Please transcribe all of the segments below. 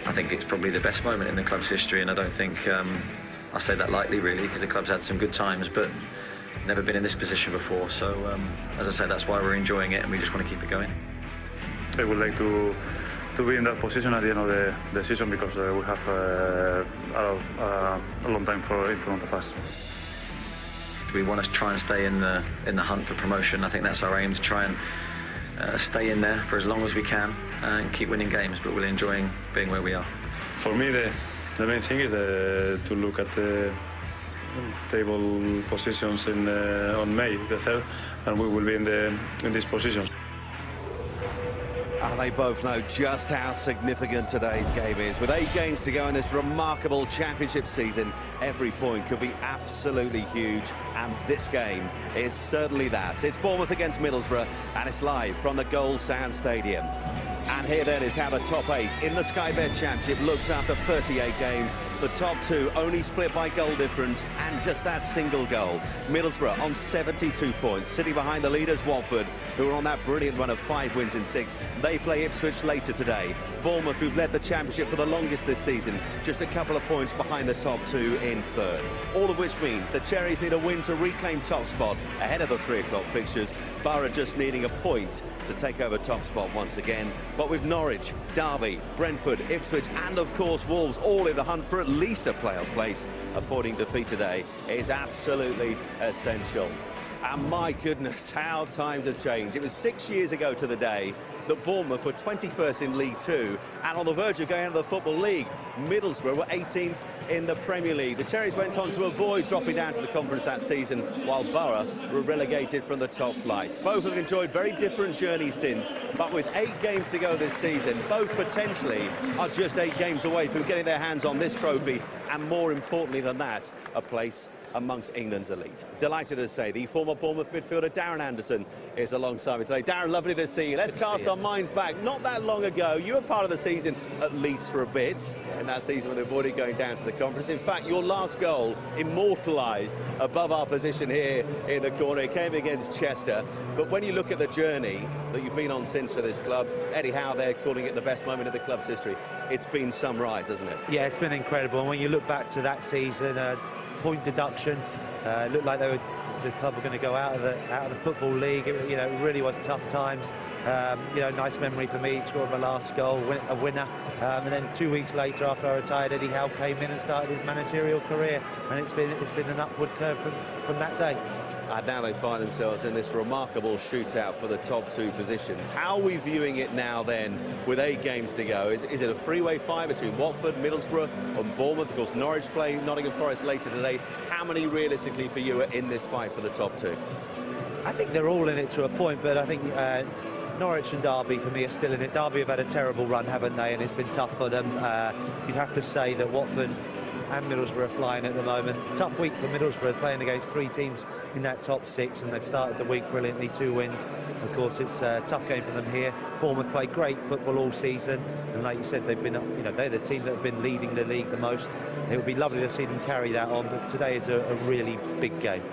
I think it's probably the best moment in the club's history, and I don't think I say that lightly, really, because the club's had some good times, but never been in this position before. So, as I say, that's why we're enjoying it, and we just want to keep it going. I would like to be in that position at the end of the season, because we have a long time in front of us. We want to try and stay in the hunt for promotion. I think that's our aim, to try and stay in there for as long as we can and keep winning games, but we're enjoying being where we are. For me, the main thing is to look at the table positions on May the 3rd, and we will be in these positions. And they both know just how significant today's game is. With 8 games to go in this remarkable championship season, every point could be absolutely huge, and this game is certainly that. It's Bournemouth against Middlesbrough, and it's live from the Gold Sand Stadium. And here then is how the top 8 in the Sky Bet Championship looks after 38 games. The top 2 only split by goal difference and just that single goal. Middlesbrough on 72 points, sitting behind the leaders Watford, who are on that brilliant run of 5 wins in 6. They play Ipswich later today. Bournemouth, who've led the Championship for the longest this season, just a couple of points behind the top 2 in 3rd. All of which means the Cherries need a win to reclaim top spot ahead of the 3 o'clock fixtures. Borough just needing a point to take over top spot once again. But with Norwich, Derby, Brentford, Ipswich and of course Wolves all in the hunt for at least a playoff place, avoiding defeat today is absolutely essential. And my goodness, how times have changed. It was 6 years ago to the day that Bournemouth were 21st in League 2 and on the verge of going out of the Football League. Middlesbrough were 18th in the Premier League. The Cherries went on to avoid dropping down to the Conference that season, while Borough were relegated from the top flight. Both have enjoyed very different journeys since, but with 8 games to go this season, both potentially are just 8 games away from getting their hands on this trophy, and more importantly than that, a place amongst England's elite. Delighted to say the former Bournemouth midfielder Darren Anderson is alongside me today. Darren, lovely to see you. Let's cast our minds back. Not that long ago, you were part of the season, at least for a bit, in that season when they avoided going down to the Conference. In fact, your last goal, immortalised above our position here in the corner, it came against Chester. But when you look at the journey that you've been on since for this club, Eddie Howe there calling it the best moment of the club's history, it's been some rise, hasn't it? Yeah, it's been incredible. And when you look back to that season, point deduction, it looked like the club were going to go out of the Football League. It really was tough times. Nice memory for me, scoring my last goal, a winner. And then 2 weeks later, after I retired, Eddie Howe came in and started his managerial career, and it's been an upward curve from that day. And now they find themselves in this remarkable shootout for the top 2 positions. How are we viewing it now then, with 8 games to go? Is it a three-way fight between Watford, Middlesbrough and Bournemouth? Of course, Norwich play Nottingham Forest later today. How many realistically for you are in this fight for the top 2? I think they're all in it to a point, but I think Norwich and Derby for me are still in it. Derby have had a terrible run, haven't they? And it's been tough for them. You'd have to say that Watford and Middlesbrough are flying at the moment. Tough week for Middlesbrough, playing against 3 teams in that top 6, and they've started the week brilliantly, 2 wins. Of course, it's a tough game for them here. Bournemouth play great football all season, and like you said, they've been, they're the team that have been leading the league the most. It would be lovely to see them carry that on, but today is a really big game.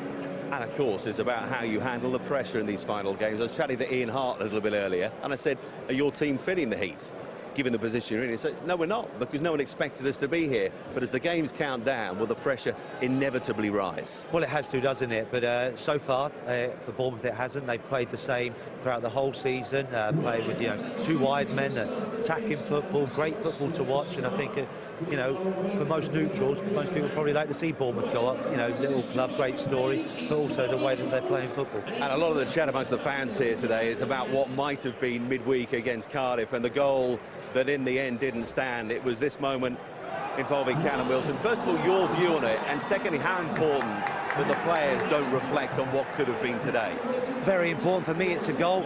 And of course, it's about how you handle the pressure in these final games. I was chatting to Ian Hart a little bit earlier, and I said, are your team feeling the heat, given the position you're in? He said, no, we're not, because no one expected us to be here. But as the games count down, will the pressure inevitably rise? Well, it has to, doesn't it? But so far, for Bournemouth, it hasn't. They've played the same throughout the whole season, playing with 2 wide men, attacking football, great football to watch. And I think, for most neutrals, most people probably like to see Bournemouth go up. Little club, great story, but also the way that they're playing football. And a lot of the chat amongst the fans here today is about what might have been midweek against Cardiff and the goal that in the end didn't stand. It was this moment involving Callum Wilson. First of all, your view on it, and secondly, how important that the players don't reflect on what could have been today. Very important for me. It's a goal.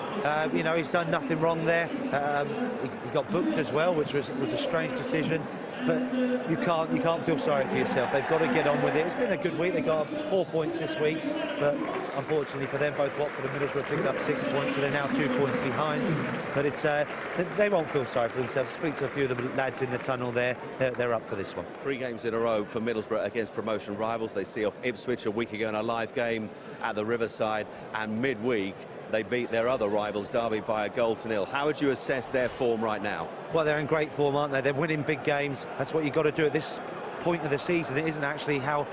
He's done nothing wrong there. He got booked as well, which was a strange decision. But you can't feel sorry for yourself. They've got to get on with it. It's been a good week. They got 4 points this week, but unfortunately for them, both Watford and Middlesbrough picked up 6 points, so they're now 2 points behind. But it's they won't feel sorry for themselves. Speak to a few of the lads in the tunnel there. They're up for this one. 3 games in a row for Middlesbrough against promotion rivals. They see off Ipswich a week ago in a live game at the Riverside, and midweek They beat their other rivals, Derby, by a 1-0. How would you assess their form right now? Well, they're in great form, aren't they? They're winning big games. That's what you've got to do at this point of the season. It isn't actually how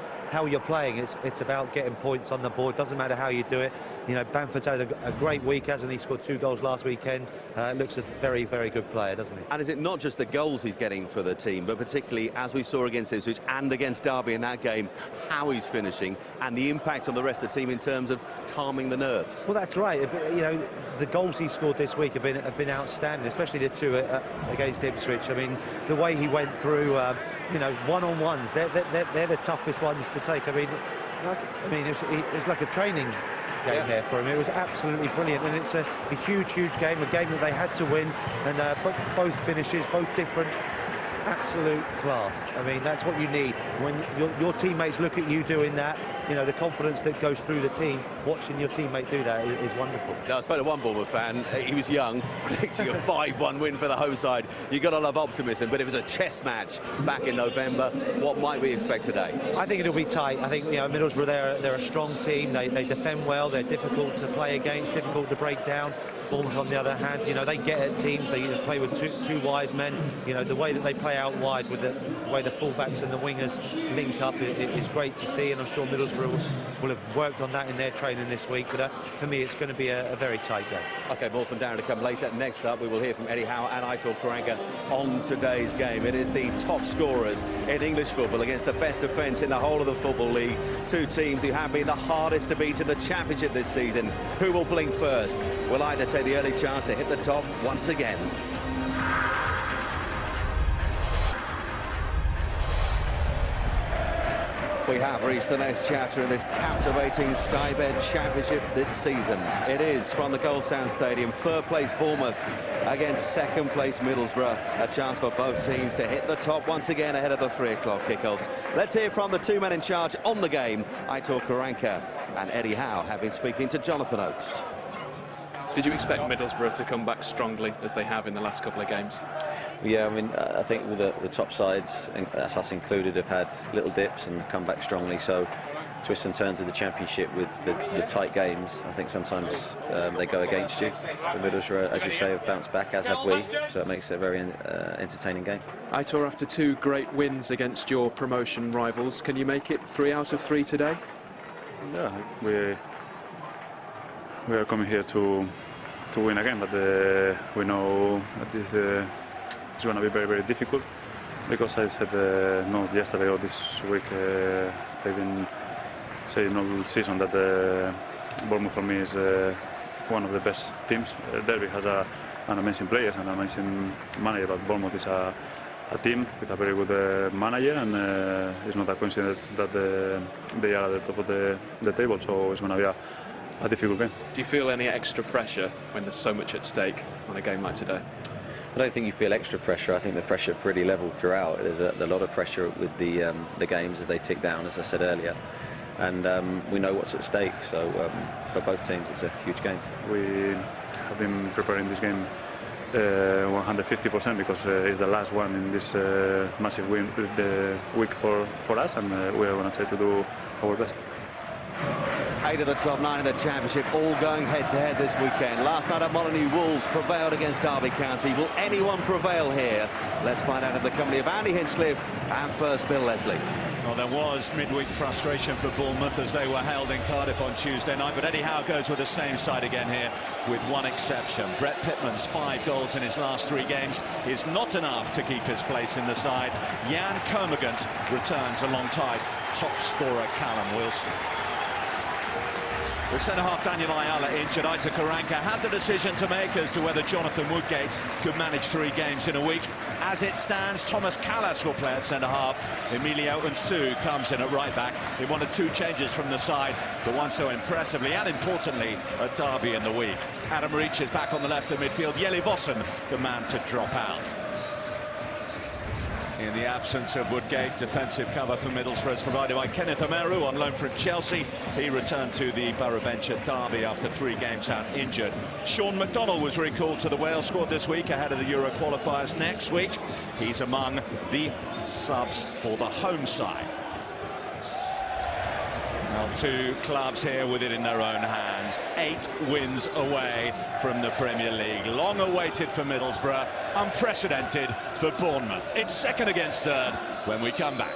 you're playing. It's about getting points on the board. Doesn't matter how you do it. You know, Bamford's had a great week, hasn't he? Scored 2 goals last weekend. Looks a very, very good player, doesn't he? And is it not just the goals he's getting for the team, but particularly, as we saw against Ipswich and against Derby in that game, how he's finishing and the impact on the rest of the team in terms of calming the nerves? Well, that's right. You know, the goals he scored this week have been outstanding, especially the 2 against Ipswich. I mean, the way he went through, you know, one-on-ones, they're the toughest ones to take. I mean, it's like a training game there for him. It was absolutely brilliant, and it's a huge game, a game that they had to win, and both finishes, both different. Absolute class. I mean, that's what you need when your teammates look at you doing that. You know, the confidence that goes through the team, watching your teammate do that is wonderful. Now, I spoke to one Bournemouth fan. He was young, predicting a 5-1 win for the home side. You've got to love optimism, but it was a chess match back in November. What might we expect today? I think it'll be tight. I think, you know, Middlesbrough, they're a strong team. They defend well. They're difficult to play against, difficult to break down. Bournemouth, on the other hand, you know, they get at teams. They play with two wide men. You know, the way that they play out wide, with the way the fullbacks and the wingers link up, is great to see, and I'm sure Middlesbrough will have worked on that in their training this week. But for me, it's going to be a very tight game. OK, more from Darren to come later. Next up, we will hear from Eddie Howe and Aitor Karanka on today's game. It is the top scorers in English football against the best defence in the whole of the Football League. 2 teams who have been the hardest to beat in the Championship this season. Who will blink first? Will either take the early chance to hit the top once again? We have reached the next chapter in this captivating Skybed Championship this season. It is from the Goldsound Stadium, 3rd place Bournemouth against 2nd place Middlesbrough. A chance for both teams to hit the top once again ahead of the 3 o'clock kickoffs. Let's hear from the 2 men in charge on the game. Aitor Karanka and Eddie Howe have been speaking to Jonathan Oakes. Did you expect Middlesbrough to come back strongly as they have in the last couple of games? Yeah, I mean, I think all the top sides, and that's us included, have had little dips and come back strongly. So twists and turns of the Championship with the tight games, I think sometimes they go against you. The Middlesbrough, as you say, have bounced back, as have we. So it makes it a very entertaining game. Aitor, after 2 great wins against your promotion rivals, can you make it 3 out of 3 today? Yeah, we are coming here to win again, but we know that it's going to be very, very difficult, because I said not yesterday or this week, I've been saying all season that Bournemouth for me is one of the best teams. Derby has an amazing players and an amazing manager, but Bournemouth is a team with a very good manager, and it's not a coincidence that they are at the top of the table, so it's going to be a difficult game. Do you feel any extra pressure when there's so much at stake on a game like today? I don't think you feel extra pressure. I think the pressure pretty level throughout. There's a lot of pressure with the games as they tick down, as I said earlier, and we know what's at stake. So for both teams, it's a huge game. We have been preparing this game 150%, because it's the last one in this massive week for us, and we are going to try to do our best. 8 of the top 9 in the Championship, all going head-to-head this weekend. Last night at Molineux, Wolves prevailed against Derby County. Will anyone prevail here? Let's find out in the company of Andy Hinchcliffe and first Bill Leslie. Well, there was midweek frustration for Bournemouth as they were held in Cardiff on Tuesday night, but Eddie Howe goes with the same side again here, with one exception. Brett Pitman's 5 goals in his last 3 games is not enough to keep his place in the side. Jan Kermorgant returns alongside top scorer Callum Wilson. With centre-half Daniel Ayala injured, Aitor Karanka had the decision to make as to whether Jonathan Woodgate could manage 3 games in a week. As it stands, Thomas Callas will play at centre-half. Emilio Unsu comes in at right-back. He wanted 2 changes from the side, but one so impressively and importantly at Derby in the week. Adam Reach is back on the left of midfield. Jelle Vossen, the man to drop out. In the absence of Woodgate, defensive cover for Middlesbrough is provided by Kenneth Omeru on loan from Chelsea. He returned to the Borough bench at Derby after 3 games out injured. Sean McDonnell was recalled to the Wales squad this week ahead of the Euro qualifiers next week. He's among the subs for the home side. Well, 2 clubs here with it in their own hands. stands 8 wins away from the Premier League. Long awaited for Middlesbrough, unprecedented for Bournemouth. It's second against third when we come back.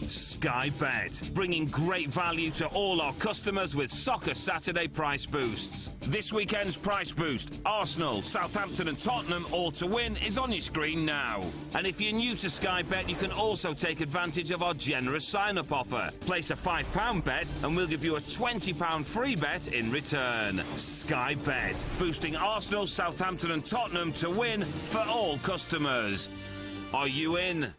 Sky Bet, bringing great value to all our customers with Soccer Saturday price boosts. This weekend's price boost, Arsenal, Southampton and Tottenham all to win, is on your screen now. And if you're new to Sky Bet, you can also take advantage of our generous sign-up offer. Place a £5 bet and we'll give you a £20 free bet in return. Sky Bet, boosting Arsenal, Southampton and Tottenham to win for all customers. Are you in?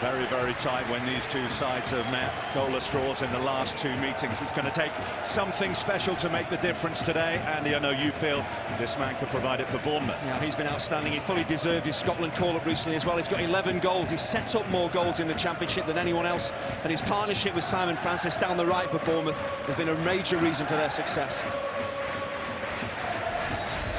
Very, very tight when these two sides have met. Goalless draws in the last 2 meetings. It's going to take something special to make the difference today. Andy, I know you feel this man could provide it for Bournemouth. Yeah, he's been outstanding. He fully deserved his Scotland call-up recently as well. He's got 11 goals. He's set up more goals in the Championship than anyone else. And his partnership with Simon Francis down the right for Bournemouth has been a major reason for their success.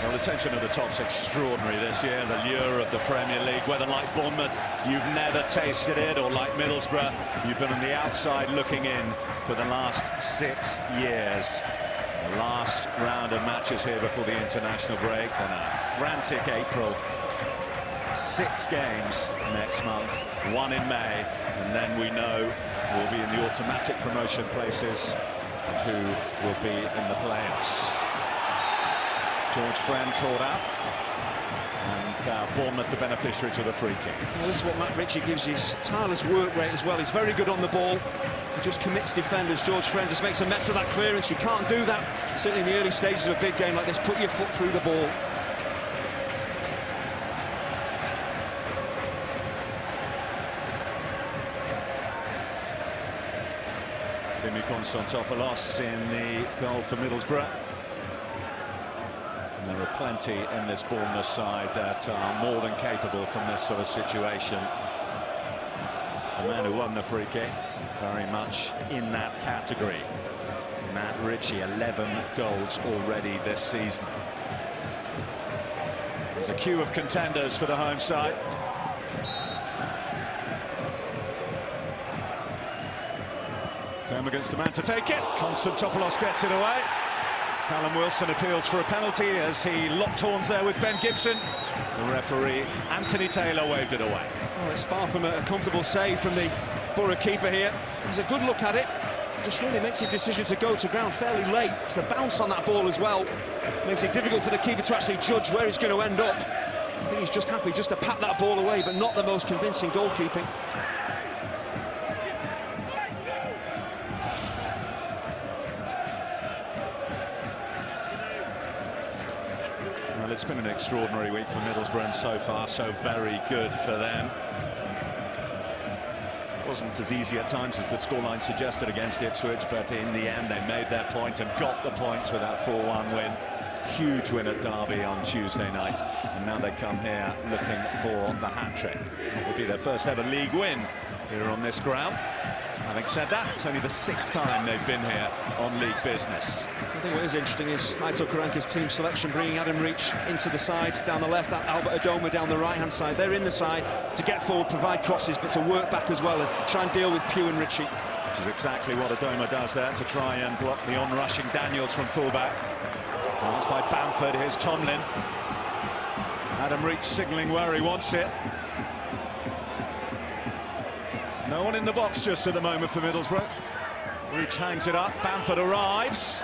Well, the tension at the top's extraordinary this year. The lure of the Premier League, whether like Bournemouth, you've never tasted it, or like Middlesbrough, you've been on the outside looking in for the last 6 years. The last round of matches here before the international break, and a frantic April. 6 games next month, 1 in May, and then we know we'll be in the automatic promotion places and who will be in the playoffs. George Friend caught out, and Bournemouth the beneficiaries with a free kick. Well, this is what Matt Ritchie gives you, his tireless work rate as well. He's very good on the ball. He just commits defenders. George Friend just makes a mess of that clearance. You can't do that, certainly in the early stages of a big game like this. Put your foot through the ball. Demi Constantopoulos in the goal for Middlesbrough. And there are plenty in this Bournemouth side that are more than capable from this sort of situation. The man who won the free kick, very much in that category. Matt Ritchie, 11 goals already this season. There's a queue of contenders for the home side. Came against the man to take it. Constantopoulos gets it away. Callum Wilson appeals for a penalty as he locked horns there with Ben Gibson. The referee, Anthony Taylor, waved it away. Oh, it's far from a comfortable save from the Borough keeper here. He's a good look at it. Just really makes his decision to go to ground fairly late. It's the bounce on that ball as well. Makes it difficult for the keeper to actually judge where he's going to end up. I think he's just happy just to pat that ball away, but not the most convincing goalkeeping. Well, it's been an extraordinary week for Middlesbrough, and so far so very good for them. It wasn't as easy at times as the scoreline suggested against Ipswich, but in the end they made their point and got the points with that 4-1 win. Huge win at Derby on Tuesday night, and now they come here looking for the hat-trick. It will be their first ever league win here on this ground. Having said that, it's only the 6th time they've been here on league business. I think what is interesting is Aitor Karanka's team selection, bringing Adam Reach into the side down the left, Albert Adoma down the right-hand side. They're in the side to get forward, provide crosses, but to work back as well and try and deal with Pugh and Ritchie. Which is exactly what Adoma does there, to try and block the on-rushing Daniels from fullback. Pass by Bamford, here's Tomlin. Adam Reach signalling where he wants it. No one in the box just at the moment for Middlesbrough. Reach hangs it up, Bamford arrives.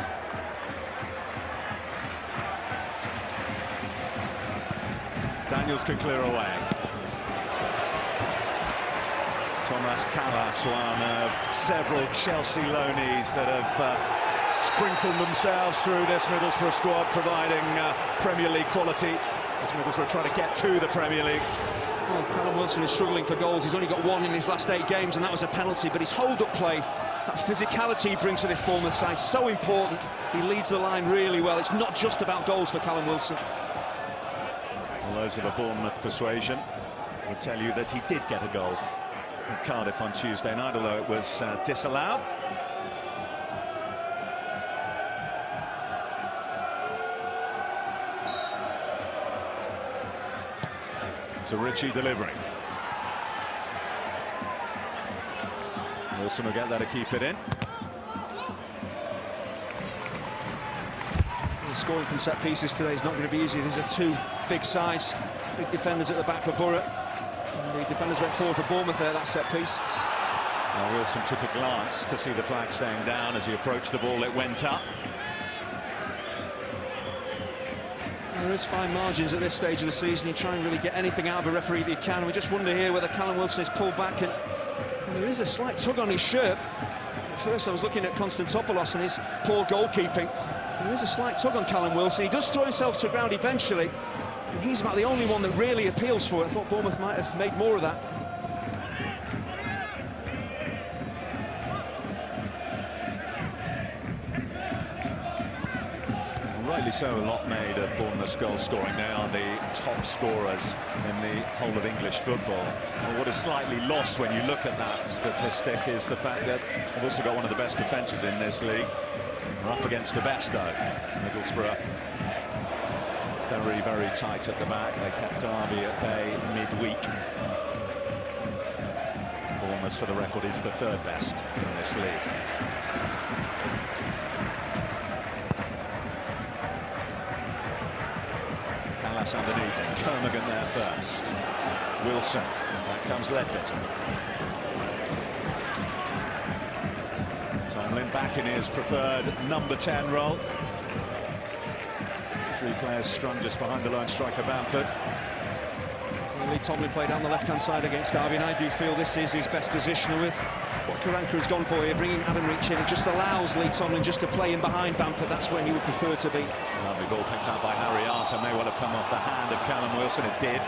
Daniels can clear away. Thomas Callas, one of several Chelsea loanees that have sprinkled themselves through this Middlesbrough squad, providing Premier League quality as Middlesbrough try to get to the Premier League. Well, Callum Wilson is struggling for goals. He's only got 1 in his last 8 games, and that was a penalty. But his hold-up play, that physicality he brings to this Bournemouth side, so important. He leads the line really well. It's not just about goals for Callum Wilson. Well, those of a Bournemouth persuasion will tell you that he did get a goal in Cardiff on Tuesday night, although it was disallowed. So Ritchie delivering. Wilson will get there to keep it in. Scoring from set pieces today is not going to be easy. These are two big size, big defenders at the back for Borough. And the defenders went forward for Bournemouth there, that set piece. Now Wilson took a glance to see the flag staying down. As he approached the ball, it went up. There is fine margins at this stage of the season. You try and really get anything out of a referee that you can. We just wonder here whether Callum Wilson is pulled back, and there is a slight tug on his shirt. At first I was looking at Konstantopoulos and his poor goalkeeping. There is a slight tug on Callum Wilson. He does throw himself to the ground eventually, and he's about the only one that really appeals for it. I thought Bournemouth might have made more of that. Rightly so, a lot made of Bournemouth's goal scoring. They are the top scorers in the whole of English football. And what is slightly lost when you look at that statistic is the fact that they've also got one of the best defences in this league. They're up against the best, though. Middlesbrough very, very tight at the back. They kept Derby at bay midweek. Bournemouth, for the record, is the third best in this league. Callas underneath, Kermaghan there first. Wilson, back comes Ledbetter. Tomlin back in his preferred number 10 role. Three players strung just behind the lone striker Bamford. Lee Tomlin played down the left-hand side against Derby, and I do feel this is his best position. With what Karanka has gone for here, bringing Adam Reach in, it just allows Lee Tomlin just to play in behind Bamford. That's where he would prefer to be. Lovely ball picked up by Harry Arter. May well have come off the hand of Callum Wilson. It did.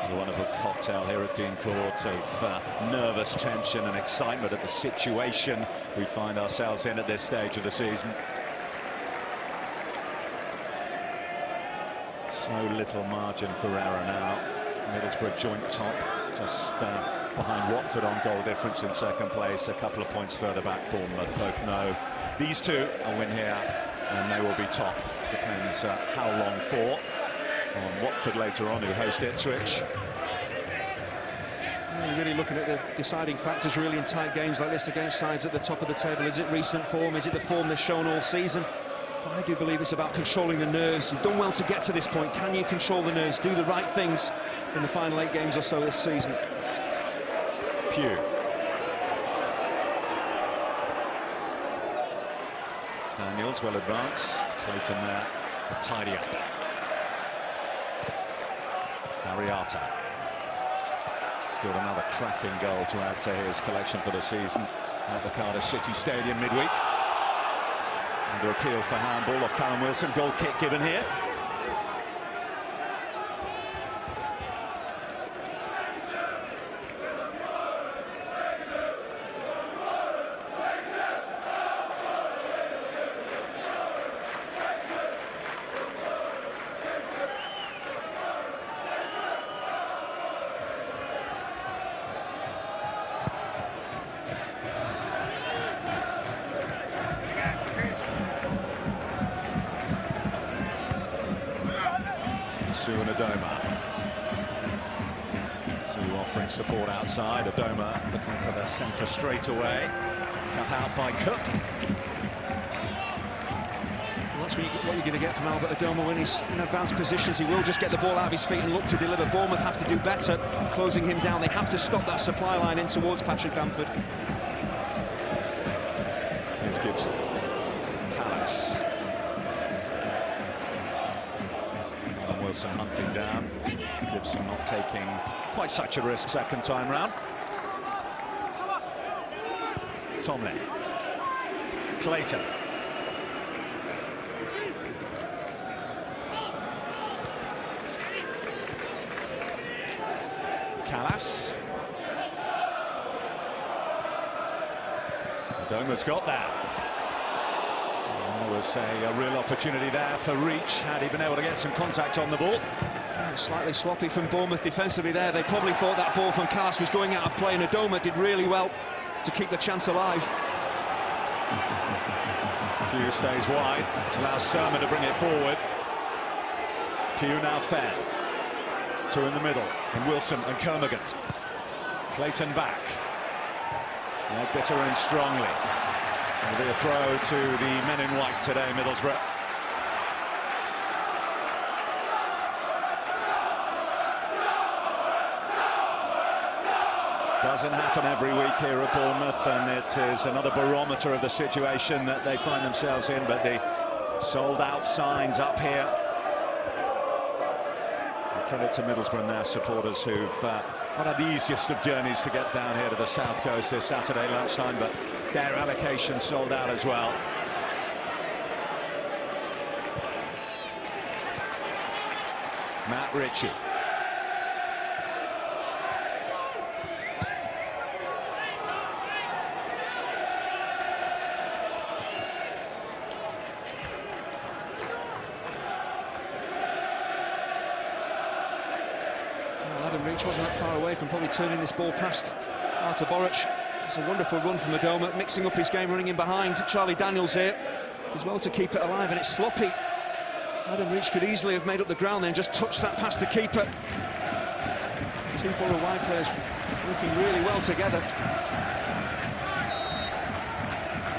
A wonderful cocktail here at Dean Court of nervous tension and excitement at the situation we find ourselves in at this stage of the season. So little margin for error now. Middlesbrough joint top, just behind Watford on goal difference in second place. A couple of points further back, Bournemouth both know these two a win here and they will be top. Depends how long for. On Watford later on, who host Ipswich. You're really looking at the deciding factors really in tight games like this against sides at the top of the table. Is it recent form? Is it the form they've shown all season? But I do believe it's about controlling the nerves. You've done well to get to this point. Can you control the nerves, do the right things in the final 8 games or so this season? Pugh. Daniels well advanced. Clayton there to tidy up. Harry Arter scored another cracking goal to add to his collection for the season at the Cardiff City Stadium midweek. Under appeal for handball off Callum Wilson. Goal kick given here. Sue and Adoma. Sue offering support outside. Adoma looking for the centre straight away. Cut out by Cook. Well, that's what you're going to get from Albert Adoma when he's in advanced positions. He will just get the ball out of his feet and look to deliver. Bournemouth have to do better closing him down. They have to stop that supply line in towards Patrick Bamford. Here's Gibson. Callas. Wilson hunting down. Gibson not taking quite such a risk second time round. Tomlin. Clayton. Callas. Adoma's got that. There was a real opportunity there for Reach, had he been able to get some contact on the ball. Slightly sloppy from Bournemouth defensively there. They probably thought that ball from Callas was going out of play, and Adoma did really well to keep the chance alive. Pugh stays wide, allows Sermon to bring it forward. Pugh now Fenn. Two in the middle, and Wilson and Kermagant. Clayton back. Bitter in strongly. It'll be a throw to the men in white today, Middlesbrough. Doesn't happen every week here at Bournemouth, and it is another barometer of the situation that they find themselves in, but the sold-out signs up here. Credit to Middlesbrough and their supporters who've not had the easiest of journeys to get down here to the south coast this Saturday lunchtime, but their allocation sold out as well. Matt Ritchie. Reach wasn't that far away from probably turning this ball past Artur Boruc. It's a wonderful run from Adoma, mixing up his game, running in behind. Charlie Daniels here as well to keep it alive, and it's sloppy. Adam Reach could easily have made up the ground then, just touched that past the keeper. Two Borough wide players working really well together.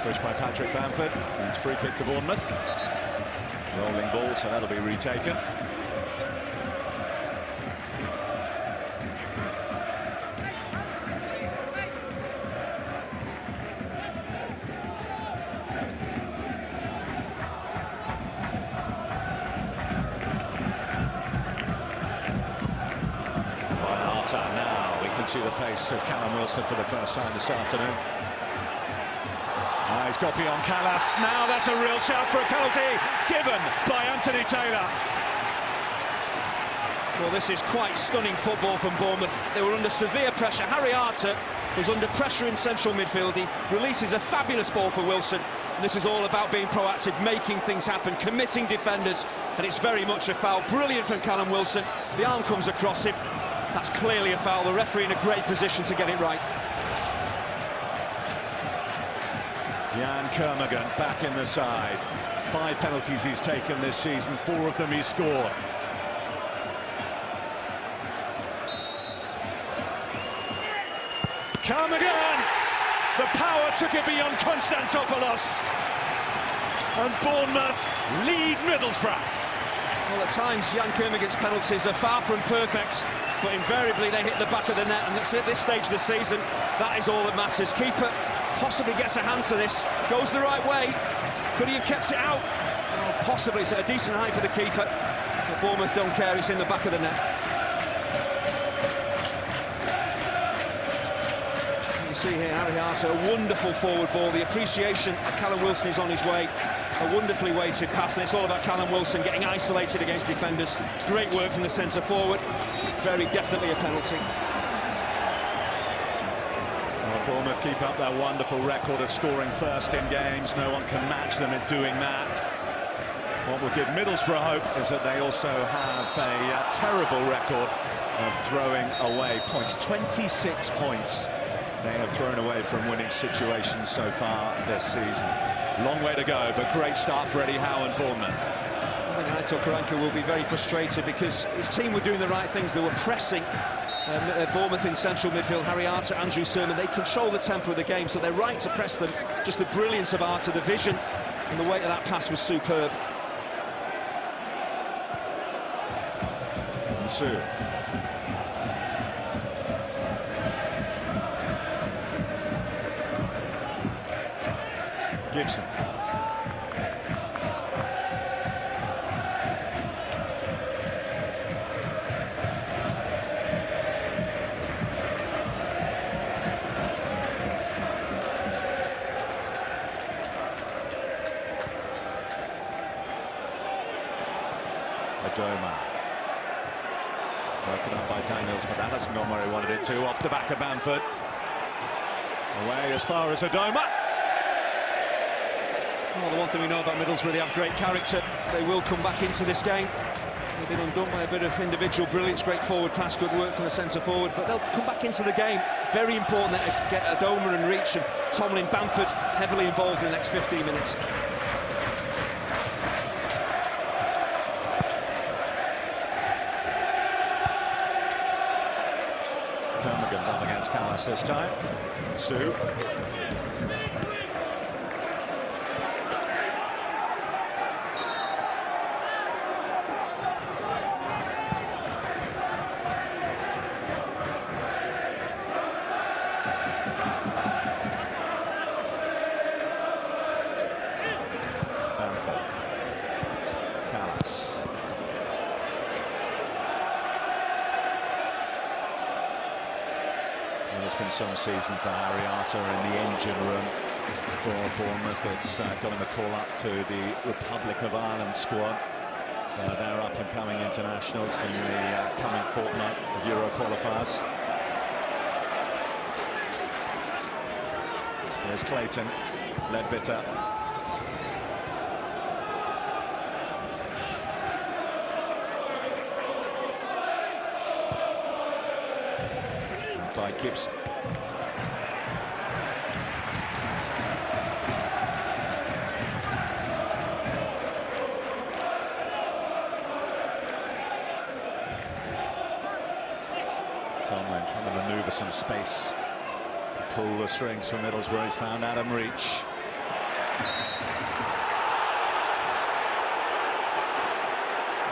Pushed by Patrick Bamford, and it's free kick to Bournemouth. Rolling ball, so that'll be retaken. Now we can see the pace of Callum Wilson for the first time this afternoon. He's got beyond Callas. Now that's a real shout for a penalty given by Anthony Taylor. Well, this is quite stunning football from Bournemouth. They were under severe pressure. Harry Arter was under pressure in central midfield. He releases a fabulous ball for Wilson. And this is all about being proactive, making things happen, committing defenders, and it's very much a foul. Brilliant from Callum Wilson. The arm comes across him. That's clearly a foul. The referee in a great position to get it right. Jan Kermagant back in the side. 5 penalties he's taken this season, 4 of them he's scored. Kermagant! The power took it beyond Konstantopoulos. And Bournemouth lead Middlesbrough. Well, at times, Jan Kermagant's penalties are far from perfect, but invariably they hit the back of the net, and at this stage of the season, that is all that matters. Keeper possibly gets a hand to this, goes the right way. Could he have kept it out? Oh, possibly. It's at a decent height for the keeper, but Bournemouth don't care. It's in the back of the net. You see here Harry Arter, a wonderful forward ball. The appreciation that Callum Wilson is on his way. A wonderfully weighted pass, and it's all about Callum Wilson getting isolated against defenders. Great work from the centre forward. Very definitely a penalty. Well, Bournemouth keep up their wonderful record of scoring first in games. No one can match them in doing that. What will give Middlesbrough hope is that they also have a terrible record of throwing away points. 26 points they have thrown away from winning situations so far this season. Long way to go, but great start for Eddie Howe and Bournemouth. I think Aitor Karanka will be very frustrated because his team were doing the right things. They were pressing Bournemouth in central midfield. Harry Arter, Andrew Sermon, they control the tempo of the game, so they're right to press them. Just the brilliance of Arter, the vision, and the weight of that pass was superb. Sue. Gibson. Adoma. Broken up by Daniels, but that hasn't gone where he wanted it to. Off the back of Bamford. Away as far as Adoma. Well, the one thing we know about Middlesbrough, they have great character. They will come back into this game. They've been undone by a bit of individual brilliance, great forward pass, good work from the centre forward, but they'll come back into the game. Very important that they get Adoma and Reach, and Tomlin, Bamford heavily involved in the next 15 minutes. Kermagand up against Callas this time. Sue. Bamford. Callas. There's been some season for Harry Arter in the engine room for Bournemouth. It's got him a call up to the Republic of Ireland squad. They're up and coming internationals in the coming fortnight of Euro qualifiers. There's Clayton, Ledbetter. By Gibson. Tomlin trying to manoeuvre some space, pull the strings for Middlesbrough. He's found Adam Reach.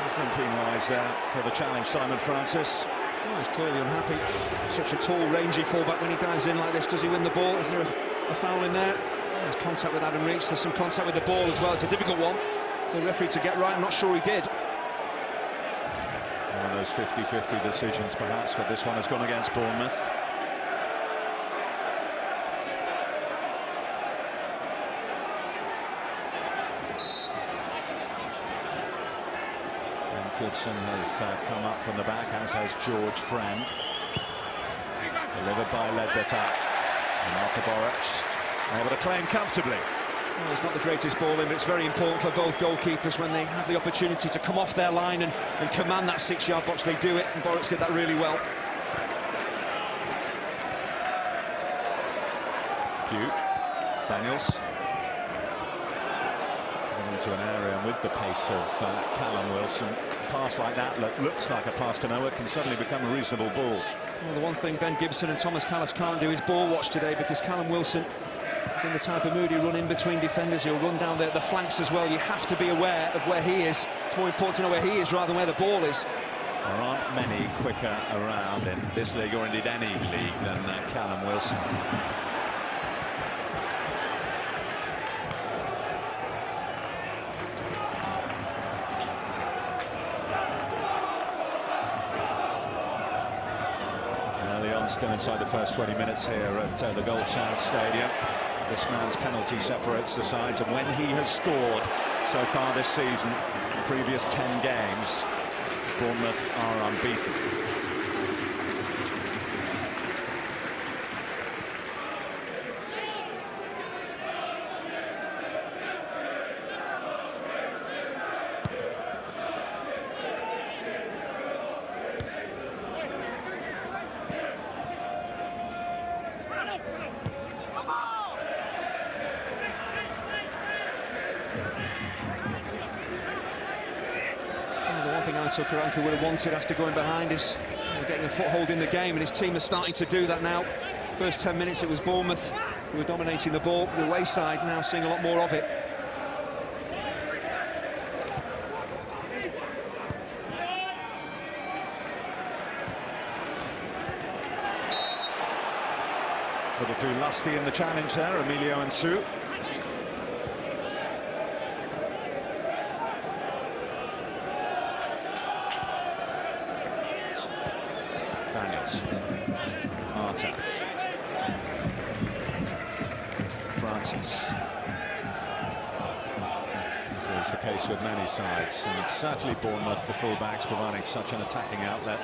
He's been penalised there for the challenge, Simon Francis. Oh, he's clearly unhappy. Such a tall, rangy fullback. When he dives in like this, does he win the ball? Is there a foul in there? There's contact with Adam Reach. There's some contact with the ball as well. It's a difficult one for the referee to get right. I'm not sure he did. One of those 50-50 decisions, perhaps, but this one has gone against Bournemouth. Gibson has come up from the back, as has George Friend. Delivered by Ledbetter. And Artur Boruc able to claim comfortably. Well, it's not the greatest ball in, but it's very important for both goalkeepers when they have the opportunity to come off their line and command that 6-yard box. They do it, and Boruc did that really well. Pugh. Daniels. Into an area, and with the pace of Callum Wilson, a pass like that looks like a pass to nowhere, can suddenly become a reasonable ball. Well, the one thing Ben Gibson and Thomas Callas can't do is ball watch today, because Callum Wilson is in the type of mood he'll run in between defenders. He'll run down the flanks as well. You have to be aware of where he is. It's more important to know where he is rather than where the ball is. There aren't many quicker around in this league, or indeed any league, than Callum Wilson. Still inside the first 20 minutes here at the Gold South Stadium. This man's penalty separates the sides, and when he has scored so far this season, the previous 10 games, Bournemouth are unbeaten. Karanka would have wanted after going behind is getting a foothold in the game, and his team is starting to do that now. First 10 minutes it was Bournemouth who were dominating the ball. The away side now seeing a lot more of it. A little too lusty in the challenge there, Emilio and Sue. Daniels. Arter. Francis. So it's the case with many sides, and it's certainly Bournemouth, the fullbacks, providing such an attacking outlet.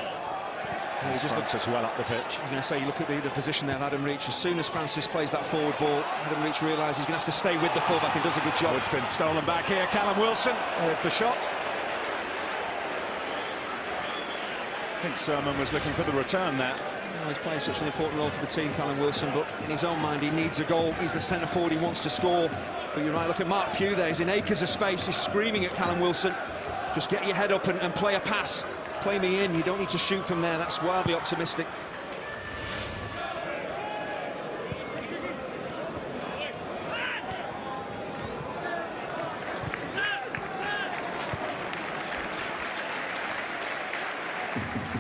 Francis well up the pitch. I was going to say, you look at the position there of Adam Reach. As soon as Francis plays that forward ball, Adam Reach realises he's going to have to stay with the fullback and does a good job. Oh, it's been stolen back here. Callum Wilson with the shot. I think Sermon was looking for the return there. He's playing such an important role for the team, Callum Wilson, but in his own mind he needs a goal. He's the centre forward, he wants to score. But you're right, look at Mark Pugh there, he's in acres of space, he's screaming at Callum Wilson. Just get your head up and play a pass. Play me in, you don't need to shoot from there, that's wildly optimistic.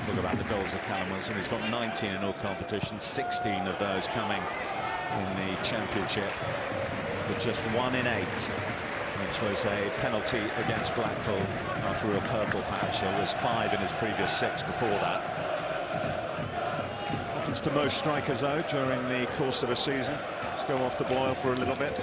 Talk about the goals of Callum Wilson. He's got 19 in all competitions, 16 of those coming in the Championship, with just 1 in 8, which was a penalty against Blackpool after a purple patch. It was 5 in his previous 6 before that. Happens to most strikers, though, during the course of a season. Let's go off the boil for a little bit.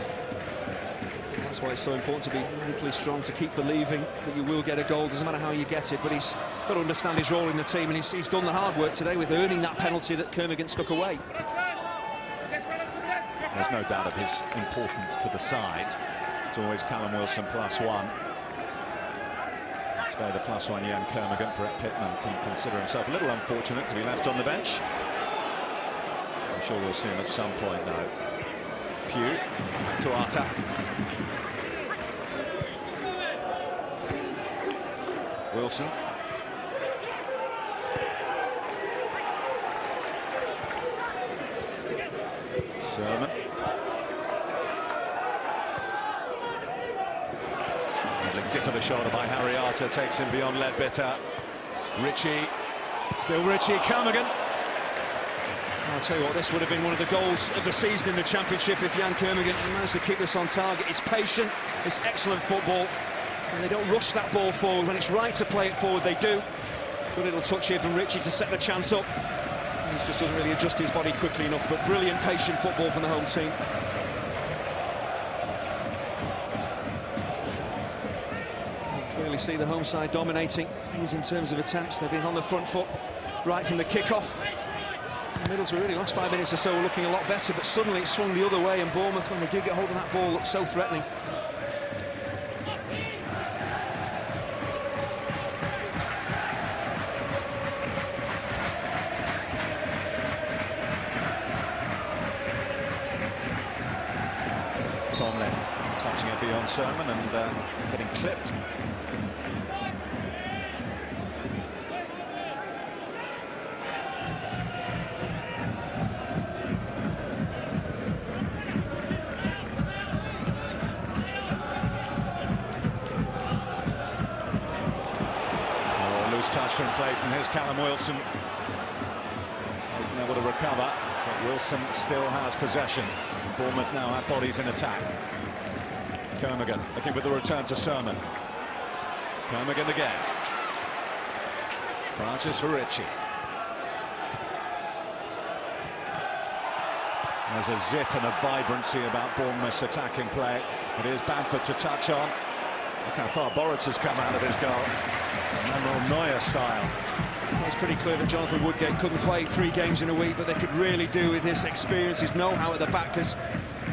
That's why it's so important to be mentally strong, to keep believing that you will get a goal, doesn't matter how you get it, but he's got to understand his role in the team, and he's done the hard work today with earning that penalty that Kermigan stuck away. There's no doubt of his importance to the side. It's always Callum Wilson +1. So the +1 Jan Kermigan. Brett Pittman can consider himself a little unfortunate to be left on the bench. I'm sure we'll see him at some point, though. Pugh to Arta. Wilson. Sermon. Dip of the shoulder by Harry Arter takes him beyond Ledbetter. Ritchie. Still Ritchie. Kermigan. I'll tell you what, this would have been one of the goals of the season in the Championship if Jan Kermigan managed to keep this on target. It's patient, it's excellent football, and they don't rush that ball forward. When it's right to play it forward, they do. Good little touch here from Ritchie to set the chance up. He just doesn't really adjust his body quickly enough, but brilliant, patient football from the home team. You clearly see the home side dominating things in terms of attempts. They've been on the front foot right from the kick-off. Middlesbrough, really, last 5 minutes or so, were looking a lot better, but suddenly it swung the other way, and Bournemouth, when they do get hold of that ball, look so threatening. Tomlin touching it beyond Sermon and getting clipped. Touch from Clayton. Here's Callum Wilson, able to recover, but Wilson still has possession. Bournemouth now have bodies in attack. Kermigan looking for the return to Sermon. Kermigan again. Francis for Ritchie. There's a zip and a vibrancy about Bournemouth's attacking play. It is Bamford to touch on. Look how far Boruc has come out of his goal. Manuel Neuer style. Well, it's pretty clear that Jonathan Woodgate couldn't play 3 games in a week, but they could really do with his experience, his know-how at the back, because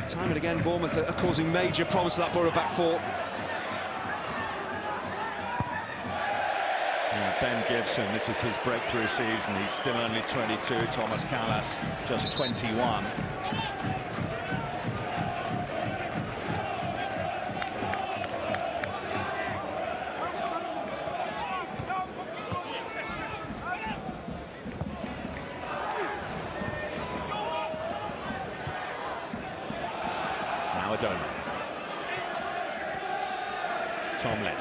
time and again Bournemouth are causing major problems to that Borough back four. Yeah, Ben Gibson, this is his breakthrough season. He's still only 22. Thomas Callas, just 21. Tomlin.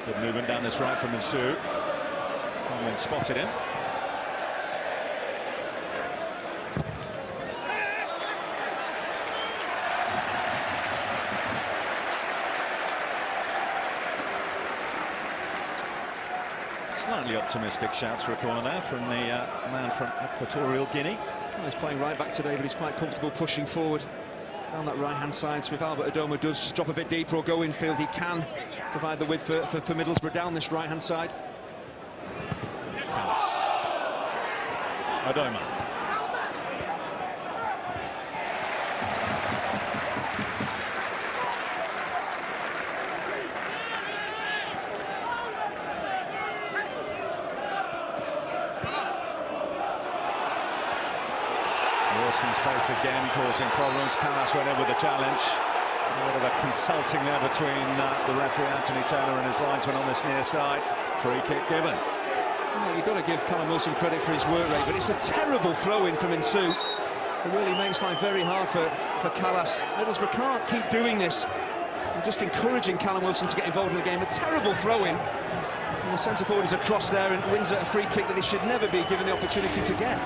Good movement down this right from Mizzou. Tomlin spotted him. Slightly optimistic shouts for a corner there from the man from Equatorial Guinea. Well, he's playing right back today, but he's quite comfortable pushing forward down that right-hand side. So if Albert Adoma does drop a bit deeper or go infield, he can provide the width for Middlesbrough down this right-hand side. Callas. Adoma. Wilson's pace again causing problems. Callas went in with the challenge. A bit of a consulting there between the referee Anthony Taylor and his linesman on this near side. Free kick given. Well, you've got to give Callum Wilson credit for his work rate, but it's a terrible throw-in from Insu. It really makes life very hard for Callas. Middlesbrough can't keep doing this. I'm just encouraging Callum Wilson to get involved in the game. A terrible throw-in. And the centre forward is across there and wins at a free kick that he should never be given the opportunity to get.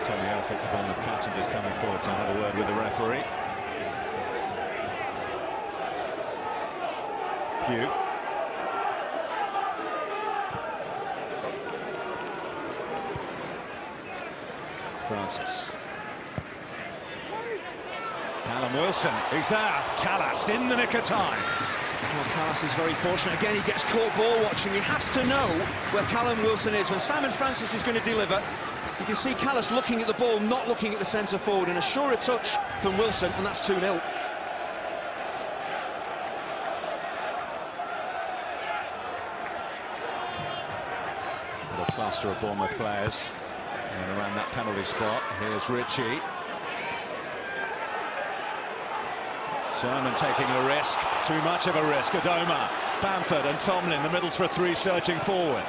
Tony Elphick, the Bournemouth captain, just coming forward to have a word with the referee. Pugh. Francis. Callum Wilson, he's there. Callas in the nick of time. Well, Callas is very fortunate. Again, he gets caught ball watching. He has to know where Callum Wilson is. When Simon Francis is going to deliver, you can see Callas looking at the ball, not looking at the centre forward, and a surer touch from Wilson, and that's 2-0. A cluster of Bournemouth players and around that penalty spot. Here's Ritchie. Sermon taking a risk, too much of a risk. Adoma, Bamford and Tomlin, the Middlesbrough three surging forward.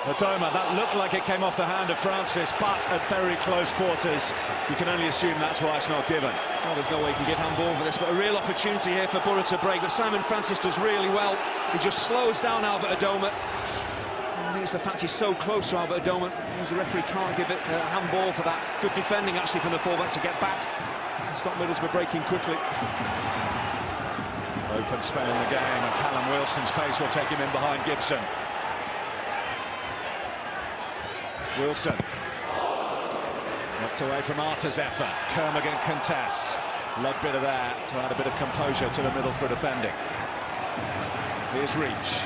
Adoma, that looked like it came off the hand of Francis, but at very close quarters. You can only assume that's why it's not given. Well, there's no way you can give handball for this, but a real opportunity here for Borough to break. But Simon Francis does really well. He just slows down Albert Adoma. I think it's the fact he's so close to Albert Adoma. The referee can't give it a handball for that. Good defending, actually, from the fullback to get back. Stop Middlesbrough breaking quickly. Open spell in the game, and Callum Wilson's pace will take him in behind Gibson. Wilson. Knocked away from Arta's effort. Kermigan contests. Led bit of that to add a bit of composure to the Middlesbrough defending. Here's Reach.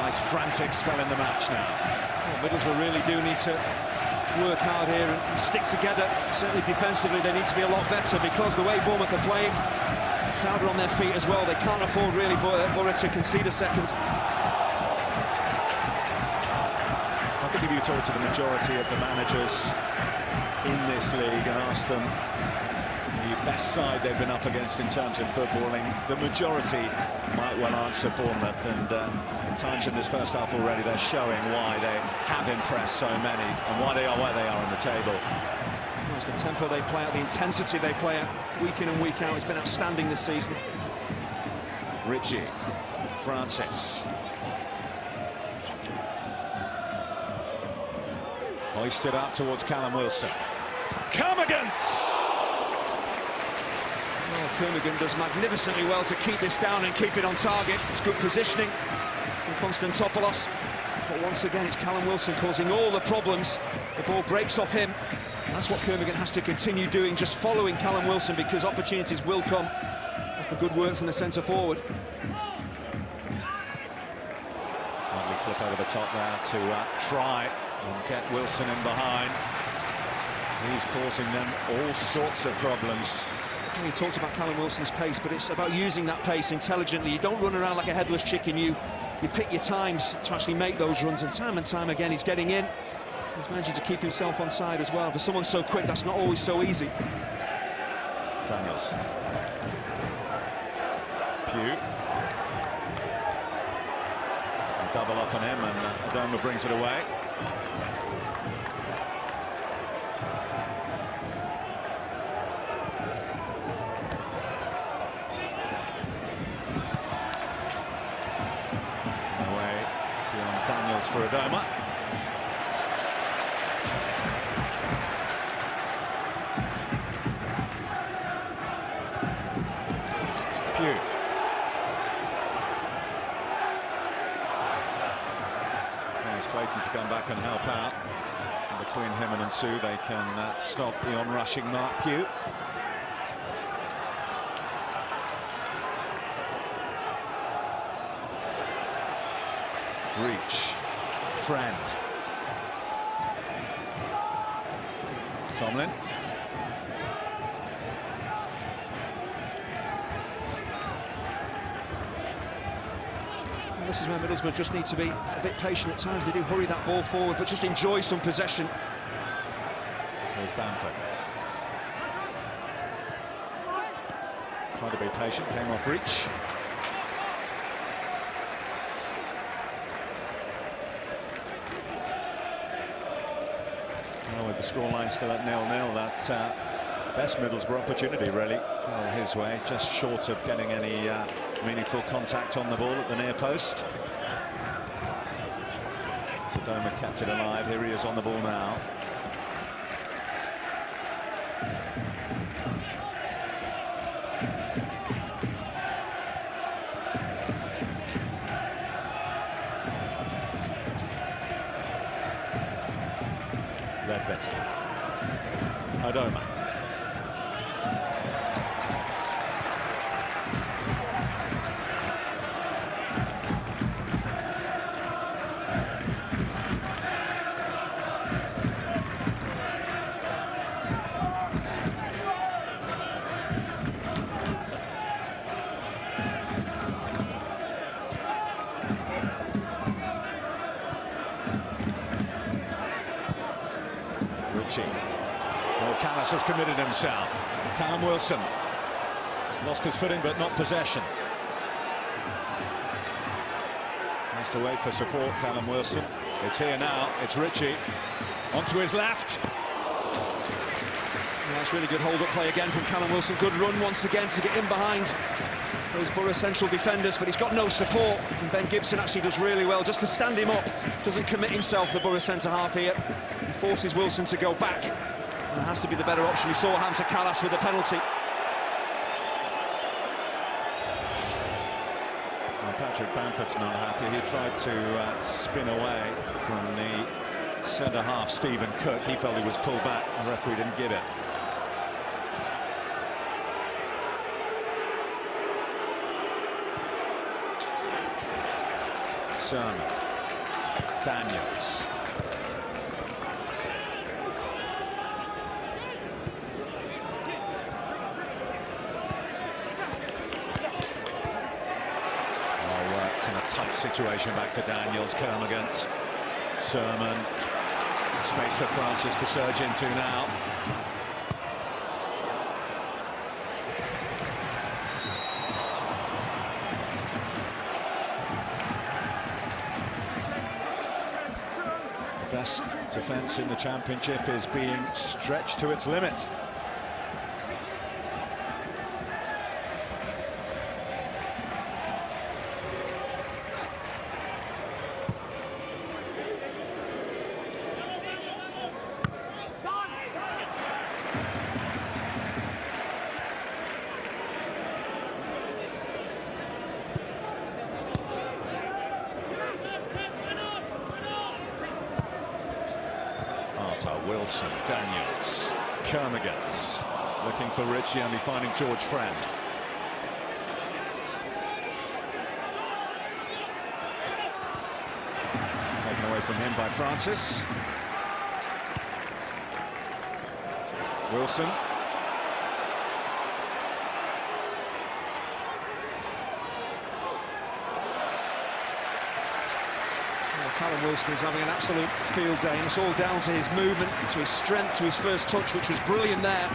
Nice frantic spell in the match now. Well, Middlesbrough really do need to work hard here and stick together. Certainly defensively they need to be a lot better, because the way Bournemouth are playing, the crowd are on their feet as well. They can't afford really Borough to concede a second. I think if you talk to the majority of the managers in this league and ask them the best side they've been up against in terms of footballing, the majority might well answer Bournemouth, and in times in this first half already they're showing why they have impressed so many and why they are where they are on the table. It's the tempo they play out, the intensity they play out week in and week out. It's been outstanding this season. Ritchie, Francis. Hoisted up towards Callum Wilson. Kermigans! Well, Kermigan does magnificently well to keep this down and keep it on target. It's good positioning from Konstantopoulos. But once again, it's Callum Wilson causing all the problems. The ball breaks off him. That's what Kermigan has to continue doing, just following Callum Wilson, because opportunities will come off the good work from the centre forward. Lovely clip over the top there to try and get Wilson in behind. He's causing them all sorts of problems. We talked about Callum Wilson's pace, but it's about using that pace intelligently. You don't run around like a headless chicken. You pick your times to actually make those runs, and time again he's getting in. He's managing to keep himself on side as well. For someone so quick, that's not always so easy. Daniels. Pugh. Double up on him, and Adoma brings it away. Away beyond Daniels for Adoma. Pugh. There's Clayton to come back and help out. And between him and Insu, they can stop the on-rushing Mark Pugh. Reach. Friend. Tomlin. This is where Middlesbrough just need to be a bit patient at times. They do hurry that ball forward, but just enjoy some possession. Here's Bamford. Trying to be patient, came off reach. Well, with the scoreline still at 0-0, that best Middlesbrough opportunity really fell his way, just short of getting any meaningful contact on the ball at the near post. Sodoma kept it alive. Here he is on the ball now. Ledbetter. Sodoma. Well, Callas has committed himself. Callum Wilson lost his footing but not possession. Has to wait for support, Callum Wilson. It's here now, it's Ritchie. Onto his left. Yeah, it's really good hold-up play again from Callum Wilson. Good run once again to get in behind those Borough central defenders, but he's got no support. And Ben Gibson actually does really well just to stand him up. Doesn't commit himself, the Borough centre-half here. He forces Wilson to go back. And it has to be the better option. We saw Hunter Callas with the penalty. Well, Patrick Bamford's not happy. He tried to spin away from the centre-half, Stephen Cook. He felt he was pulled back. The referee didn't give it. Sermon. Daniels. Well worked in a tight situation, back to Daniels. Kermagant. Sermon. Space for Francis to surge into now. Best defence in the Championship is being stretched to its limit. Wilson, Daniels, Kermagant, looking for Ritchie, only finding George Friend. Taken away from him by Francis. Wilson. Callum Wilson is having an absolute field day, and it's all down to his movement, to his strength, to his first touch, which was brilliant there.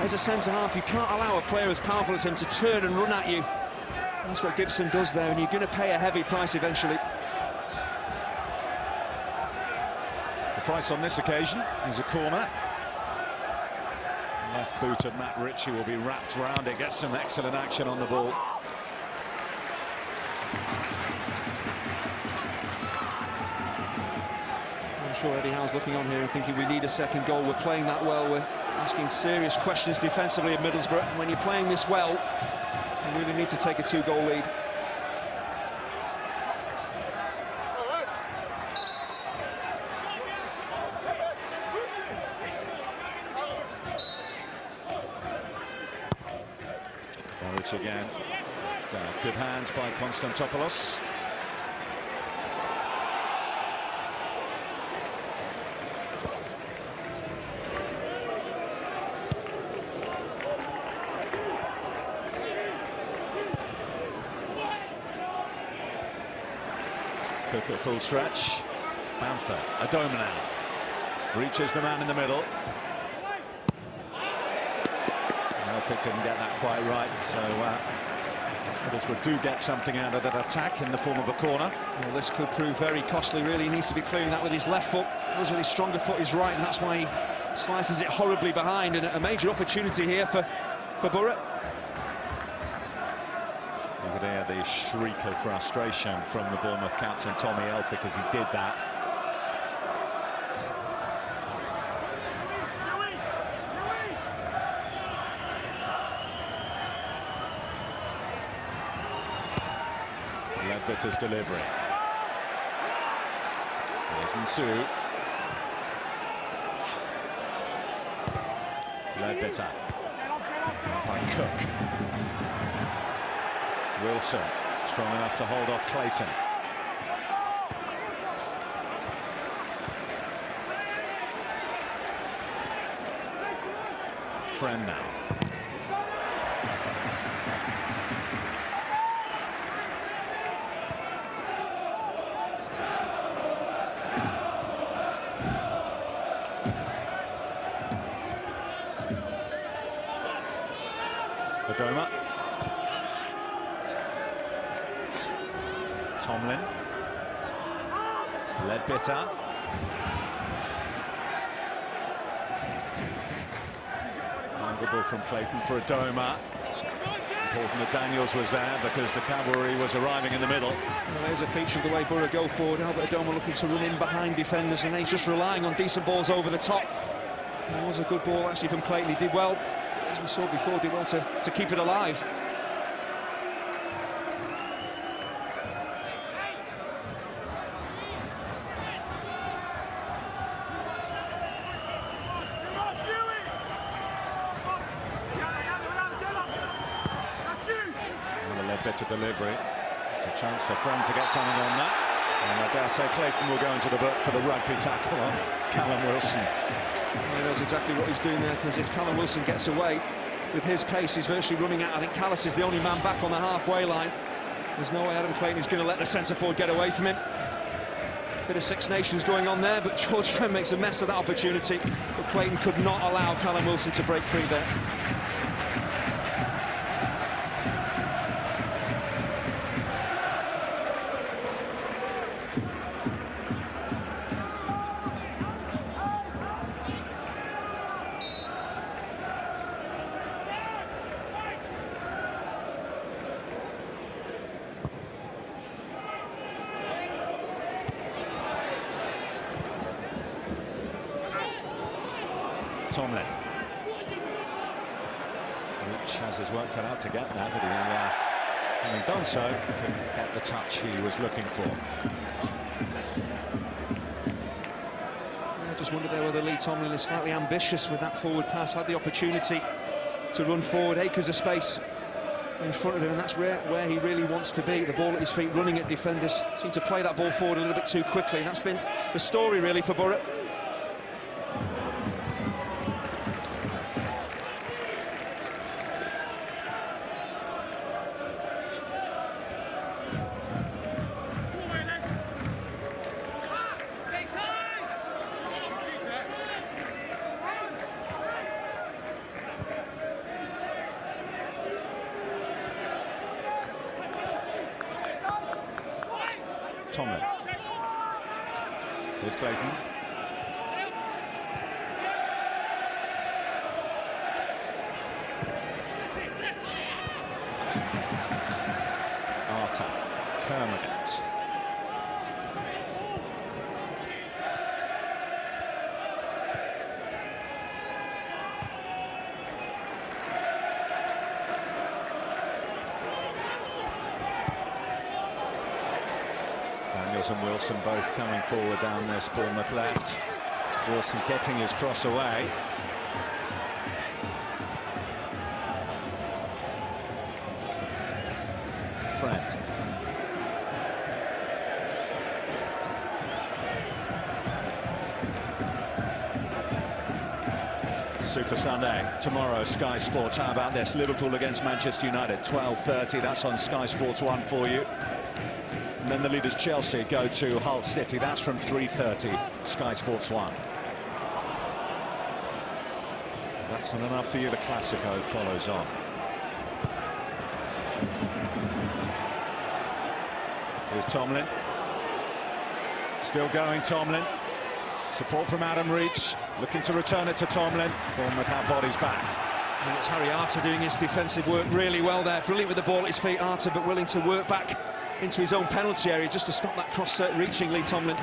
As a centre-half, you can't allow a player as powerful as him to turn and run at you. That's what Gibson does there, and you're going to pay a heavy price eventually. The price on this occasion is a corner. Left boot of Matt Ritchie will be wrapped around it, gets some excellent action on the ball. I'm sure Eddie Howe's looking on here and thinking we need a second goal. We're playing that well. We're asking serious questions defensively at Middlesbrough. And when you're playing this well, you really need to take a 2-goal lead. Norwich again. Good hands by Konstantopoulos. Cook at full stretch. Bamford, Adoma now. Reaches the man in the middle. Elphick didn't get that quite right, so Middlesbrough do get something out of that attack in the form of a corner. Well, this could prove very costly, really. He needs to be clearing that with his left foot. Goes with his stronger foot, his right, and that's why he slices it horribly behind. And a major opportunity here for Borough. You could hear the shriek of frustration from the Bournemouth captain, Tommy Elphick, as he did that. Ledbitter's delivery. Here's Nsu. Ledbitter. By Cook. Wilson, strong enough to hold off Clayton. Friend now. Adoma. Tomlin. Ledbitter. Finds the ball from Clayton for Adoma. Important that Daniels was there because the cavalry was arriving in the middle. Well, there's a feature of the way Borough go forward. Albert Adoma looking to run in behind defenders, and he's just relying on decent balls over the top. It was a good ball actually from Clayton. He did well, as we saw before, did well to keep it alive. Better delivery. It's a chance for Friend to get something on that. And I dare say Clayton will go into the book for the rugby tackle on Callum Wilson. He knows exactly what he's doing there, because if Callum Wilson gets away with his pace, he's virtually running out. I think Callis is the only man back on the halfway line. There's no way Adam Clayton is going to let the centre forward get away from him. Bit of Six Nations going on there, but George Friend makes a mess of that opportunity. But Clayton could not allow Callum Wilson to break free there. Tomlin. Which has his work cut out to get that, but he, having done so, couldn't get the touch he was looking for. I just wondered there whether Lee Tomlin is slightly ambitious with that forward pass. Had the opportunity to run forward, acres of space in front of him, and that's where he really wants to be. The ball at his feet, running at defenders. Seemed to play that ball forward a little bit too quickly, and that's been the story really for Borough. Tomlin. Here's Clayton. Arta. Kermagant. Daniels and Wilson both coming forward down this Bournemouth left. Wilson getting his cross away. Friend. Super Sunday tomorrow, Sky Sports. How about this? Liverpool against Manchester United, 12:30. That's on Sky Sports 1 for you. And then the leaders Chelsea go to Hull City. That's from 3:30, Sky Sports 1. That's not enough for you. The Classico follows on. Here's Tomlin. Still going, Tomlin. Support from Adam Reach. Looking to return it to Tomlin. Bournemouth have bodies back. And it's Harry Arter doing his defensive work really well there. Brilliant with the ball at his feet, Arter, but willing to work back into his own penalty area just to stop that cross reaching Lee Tomlin.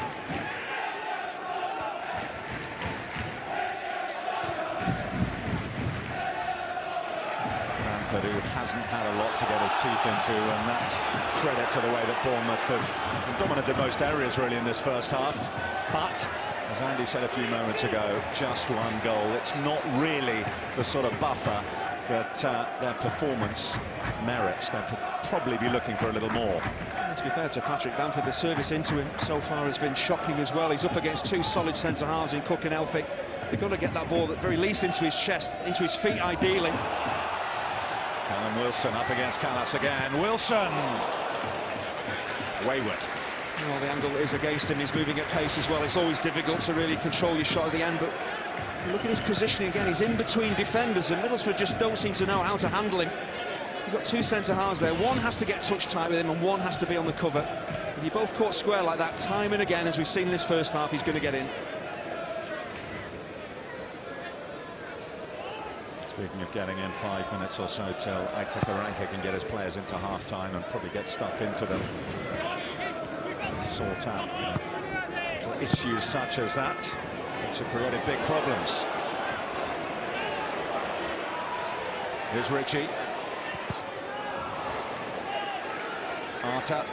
Bamford, who hasn't had a lot to get his teeth into, and that's credit to the way that Bournemouth have dominated most areas really in this first half. But as Andy said a few moments ago, just one goal. It's not really the sort of buffer that their performance merits. They'll probably be looking for a little more. And to be fair to Patrick Bamford, the service into him so far has been shocking as well. He's up against two solid centre-halves in Cook and Elphick. They've got to get that ball at very least into his chest, into his feet ideally. Callum Wilson up against Callas again. Wilson! Wayward. Well, the angle is against him. He's moving at pace as well. It's always difficult to really control your shot at the end, but look at his positioning again. He's in between defenders, and Middlesbrough just don't seem to know how to handle him. You've got two centre-halves there. One has to get touch tight with him, and one has to be on the cover. If you're both caught square like that, time and again, as we've seen in this first half, he's going to get in. Speaking of getting in, 5 minutes or so till Aitor Karanka can get his players into half-time and probably get stuck into them. Sort out issues such as that, which have created big problems. Here's Ritchie. Arter.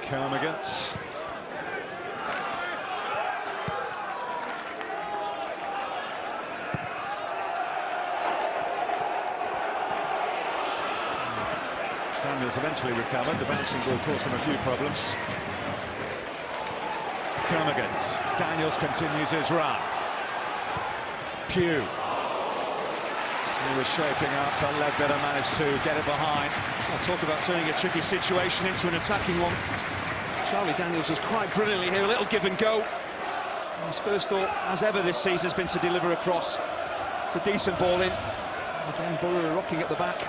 Kermagant. Daniels eventually recovered. The bouncing ball caused him a few problems. Kermagant. Daniels continues his run. Pugh. He was shaping up, but Ledbetter managed to get it behind. I'll talk about turning a tricky situation into an attacking one. Charlie Daniels was quite brilliantly here. A little give and go. His first thought, as ever this season, has been to deliver a cross. It's a decent ball in. Again, Borough rocking at the back.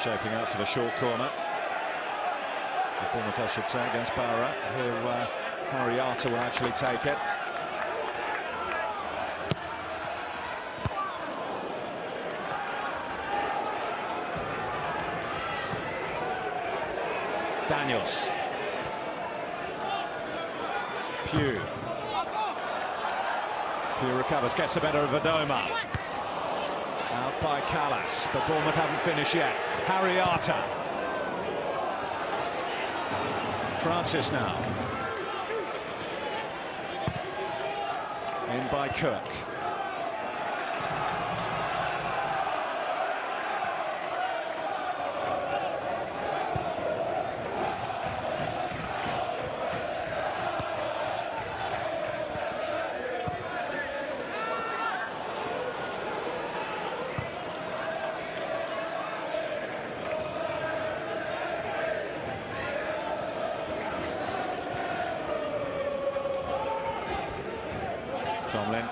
Shaping up for the short corner. The Bournemouth, I should say, against Borough, who Harry Arter will actually take it. Daniels. Pugh. Pugh recovers, gets the better of Adoma. Out by Callas, but Bournemouth haven't finished yet. Harry Arter. Francis now. In by Cook. Tomlin.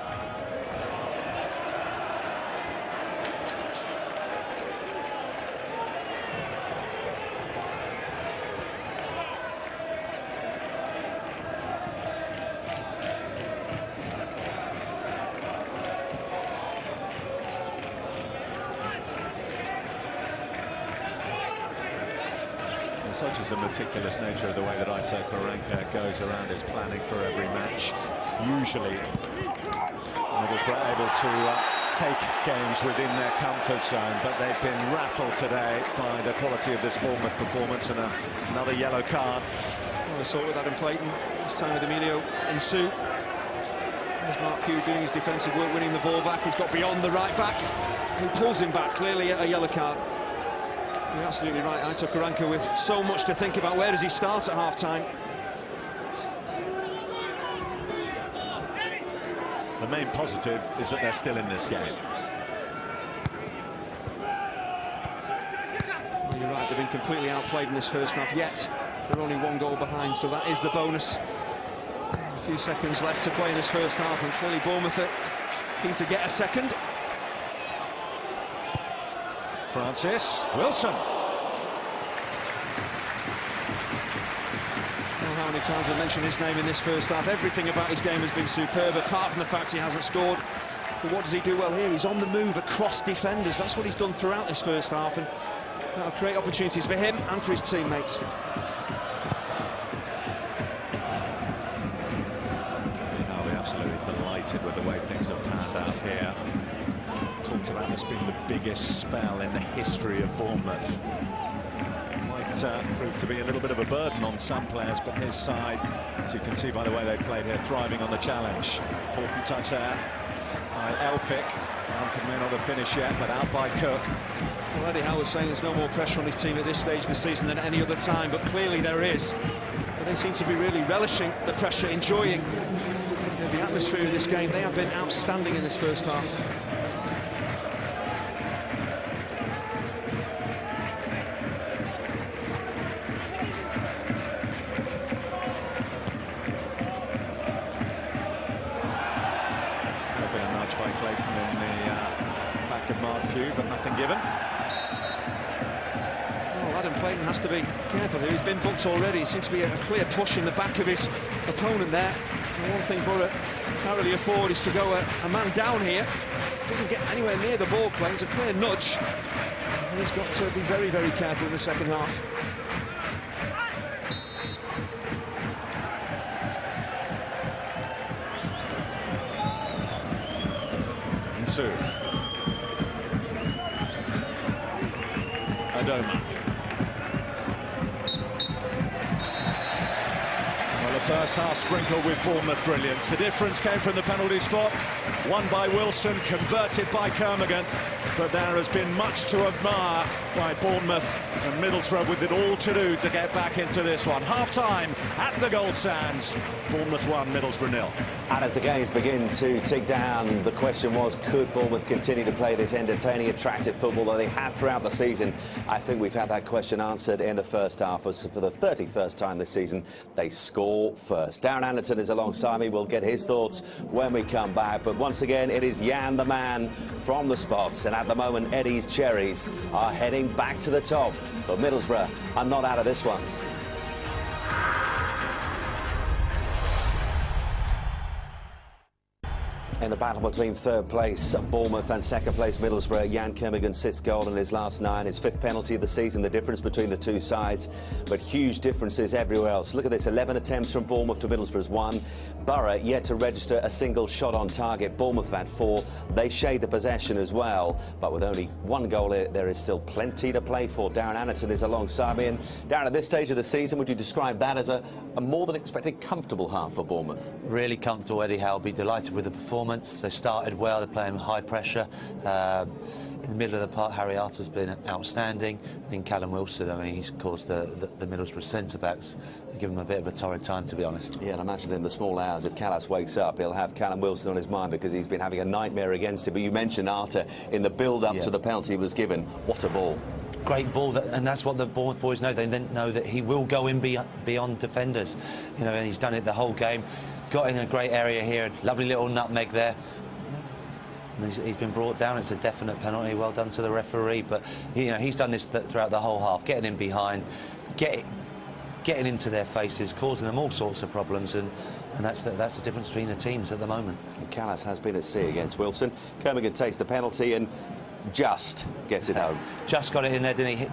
Such is the meticulous nature of the way that Aitor Karanka goes around his planning for every match. Usually Middlesbrough able to take games within their comfort zone, but they've been rattled today by the quality of this Bournemouth performance, and another yellow card. Well, we saw it with Adam Clayton, this time with Emilio Nsu. There's Mark Pugh doing his defensive work, winning the ball back. He's got beyond the right back, who pulls him back, clearly a yellow card. You're absolutely right, Aitor Karanka with so much to think about. Where does he start at half-time? The main positive is that they're still in this game. Well, you're right, they've been completely outplayed in this first half, yet they're only 1 goal behind, so that is the bonus. A few seconds left to play in this first half, and clearly Bournemouth are keen to get a second. Francis Wilson. How many times I've mentioned his name in this first half. Everything about his game has been superb, apart from the fact he hasn't scored. But what does he do well here? He's on the move across defenders. That's what he's done throughout this first half, and that'll create opportunities for him and for his teammates. I'll be absolutely delighted with the way things have panned out here. Talked about this being the biggest spell in the history of Bournemouth. Proved to be a little bit of a burden on some players, but his side, as you can see by the way they played here, thriving on the challenge. Important touch there by Elphick. Alfred may not have finished yet, but out by Cook. Well, Eddie Howe was saying there's no more pressure on his team at this stage of the season than any other time, but clearly there is. But they seem to be really relishing the pressure, enjoying the atmosphere of this game. They have been outstanding in this first half. But nothing given. Oh, Adam Clayton has to be careful here. He's been booked already. It seems to be a clear push in the back of his opponent there. And one thing Borough can't really afford is to go a man down here. Doesn't get anywhere near the ball, Clayton. It's a clear nudge. And he's got to be very, very careful in the second half. Insu. Adoma. Well, the first half sprinkled with Bournemouth brilliance. The difference came from the penalty spot. Won by Wilson, converted by Kermagant. But there has been much to admire by Bournemouth and Middlesbrough, with it all to do to get back into this one. Half-time at the goal stands. Bournemouth 1, Middlesbrough 0. And as the games begin to tick down, the question was, could Bournemouth continue to play this entertaining, attractive football that they have throughout the season? I think we've had that question answered in the first half. As for the 31st time this season, they score first. Darren Anderton is alongside me. We'll get his thoughts when we come back. But once again, it is Jan the man from the spots. And at the moment, Eddie's Cherries are heading back to the top. But Middlesbrough are not out of this one. In the battle between third place Bournemouth and second place Middlesbrough, Jan Kermagant's 6th goal in his last 9, his 5th penalty of the season, the difference between the two sides, but huge differences everywhere else. Look at this, 11 attempts from Bournemouth to Middlesbrough's 1. Borough yet to register a single shot on target. Bournemouth had 4. They shade the possession as well, but with only 1 goal there is still plenty to play for. Darren Anderton is alongside me, and Darren, at this stage of the season, would you describe that as a more than expected comfortable half for Bournemouth? Really comfortable. Eddie Howe will be delighted with the performance. They started well, they're playing high pressure. In the middle of the park, Harry Arter's been outstanding. I think Callum Wilson, I mean, he's caused the Middlesbrough centre-backs, give him a bit of a torrid time, to be honest. Yeah, and imagine in the small hours, if Callas wakes up, he'll have Callum Wilson on his mind, because he's been having a nightmare against him. But you mentioned Arter in the build-up to the penalty he was given. What a ball. Great ball, and that's what the Bournemouth boys know. They then know that he will go in beyond defenders. You know, and he's done it the whole game. Got in a great area here, lovely little nutmeg there. And he's been brought down. It's a definite penalty. Well done to the referee. But you know, he's done this throughout the whole half, getting in behind, getting into their faces, causing them all sorts of problems, and that's the difference between the teams at the moment. And Callas has been at sea against Wilson. Kermagant takes the penalty and just gets it home. Just got it in there, didn't he?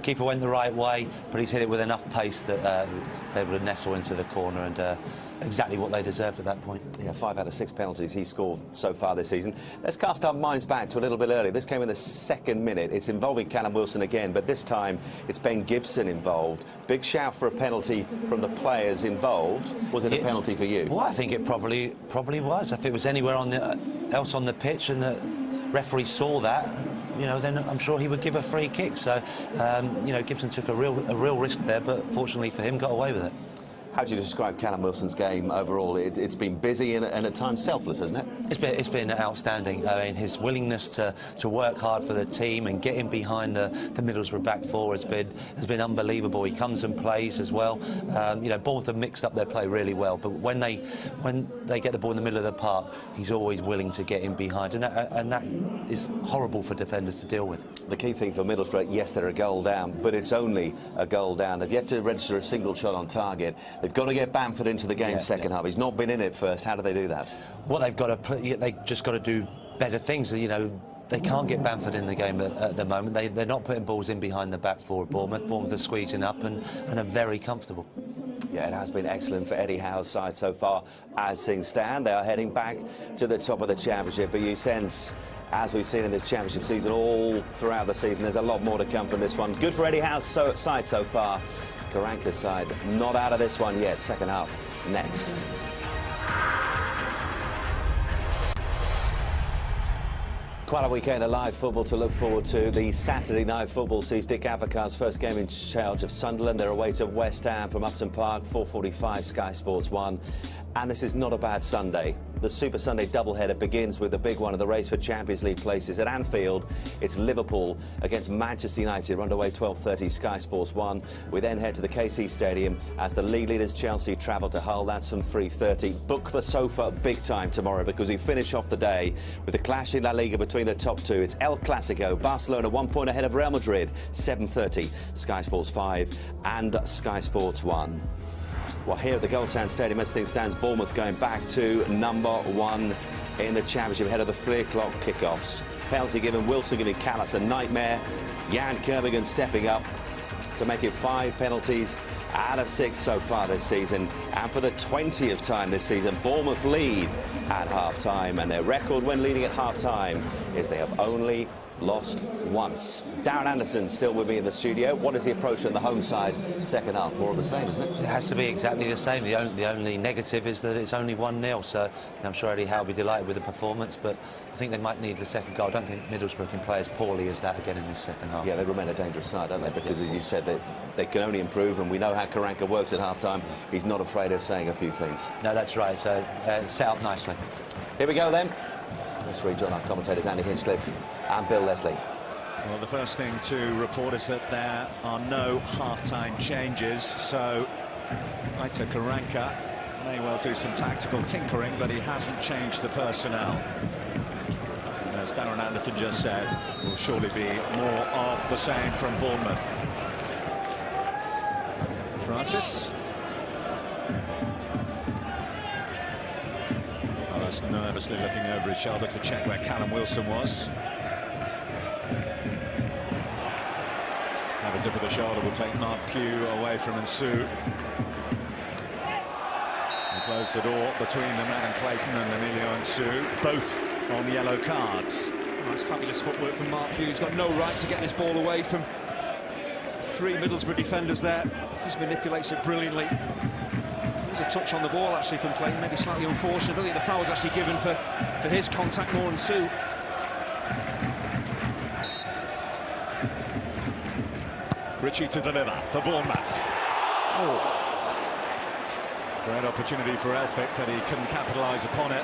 Keeper went the right way, but he's hit it with enough pace that he's able to nestle into the corner, and exactly what they deserved at that point. Yeah, 5 out of 6 penalties he's scored so far this season. Let's cast our minds back to a little bit earlier. This came in the 2nd minute. It's involving Callum Wilson again, but this time it's Ben Gibson involved. Big shout for a penalty from the players involved. Was it a penalty for you? Well, I think it probably was. If it was anywhere else on the pitch and the referee saw that, you know, then I'm sure he would give a free kick. So, you know, Gibson took a real risk there, but fortunately for him, got away with it. How do you describe Callum Wilson's game overall? It's been busy and at times selfless, hasn't it? It's been outstanding. I mean, his willingness to work hard for the team and get in behind the Middlesbrough back four has been unbelievable. He comes and plays as well. You know, Bournemouth have mixed up their play really well, but when they get the ball in the middle of the park, he's always willing to get in behind, and that is horrible for defenders to deal with. The key thing for Middlesbrough, yes, they're a goal down, but it's only a goal down. They've yet to register a single shot on target. They've got to get Bamford into the game second half. He's not been in it first. How do they do that? Well, They just got to do better things. You know, they can't get Bamford in the game at the moment. They're not putting balls in behind the back four of Bournemouth. Bournemouth are squeezing up and are very comfortable. Yeah, it has been excellent for Eddie Howe's side so far. As things stand, they are heading back to the top of the Championship. But you sense, as we've seen in this Championship season, all throughout the season, there's a lot more to come from this one. Good for Eddie Howe's side so far. Karanka's side not out of this one yet. Second half next. Quite a weekend of live football to look forward to. The Saturday night football sees Dick Advocaat's first game in charge of Sunderland. They're away to West Ham from Upton Park, 4:45, Sky Sports 1. And this is not a bad Sunday. The Super Sunday doubleheader begins with the big one of the race for Champions League places at Anfield. It's Liverpool against Manchester United. We're underway 12:30, Sky Sports 1. We then head to the KC Stadium as the league leaders Chelsea travel to Hull. That's from 3:30. Book the sofa big time tomorrow because we finish off the day with the clash in La Liga between the top two. It's El Clasico. Barcelona 1 point ahead of Real Madrid. 7:30, Sky Sports 5 and Sky Sports 1. Well, here at the Goldstand Stadium, as things stands, Bournemouth going back to #1 in the Championship ahead of the 3 o'clock kickoffs. Penalty given, Wilson giving Callas a nightmare. Jan Kervigan stepping up to make it 5 penalties out of 6 so far this season. And for the 20th time this season, Bournemouth lead at half-time. And their record when leading at half-time is they have only lost once. Darren Anderson still with me in the studio. What is the approach on the home side second half? More of the same, isn't it? It has to be exactly the same. The only negative is that it's only 1-0, so I'm sure Eddie Howe will be delighted with the performance, but I think they might need the second goal. I don't think Middlesbrough can play as poorly as that again in this second half. Yeah, they remain a dangerous side, don't they? Because, as you said, they can only improve, and we know how Karanka works at half-time. He's not afraid of saying a few things. No, that's right. So set up nicely. Here we go, then. Let's rejoin our commentators, Andy Hinchcliffe and Bill Leslie. Well, the first thing to report is that there are no half-time changes, so Aita Karanka may well do some tactical tinkering, but he hasn't changed the personnel. And as Darren Anderson just said, will surely be more of the same from Bournemouth. Francis. Nervously looking over his shoulder to check where Callum Wilson was. Have a dip of the shoulder will take Mark Pugh away from Nsu. He closed the door between them, Adam Clayton and Emilio Nsu, both on yellow cards. Oh, that's fabulous footwork from Mark Pugh. He's got no right to get this ball away from 3 Middlesbrough defenders there. Just manipulates it brilliantly. A touch on the ball actually from Clayton, maybe slightly unfortunate. I don't think the foul was actually given for his contact more than Sue. Ritchie to deliver for Bournemouth. Oh, great opportunity for Elphick, but he couldn't capitalise upon it.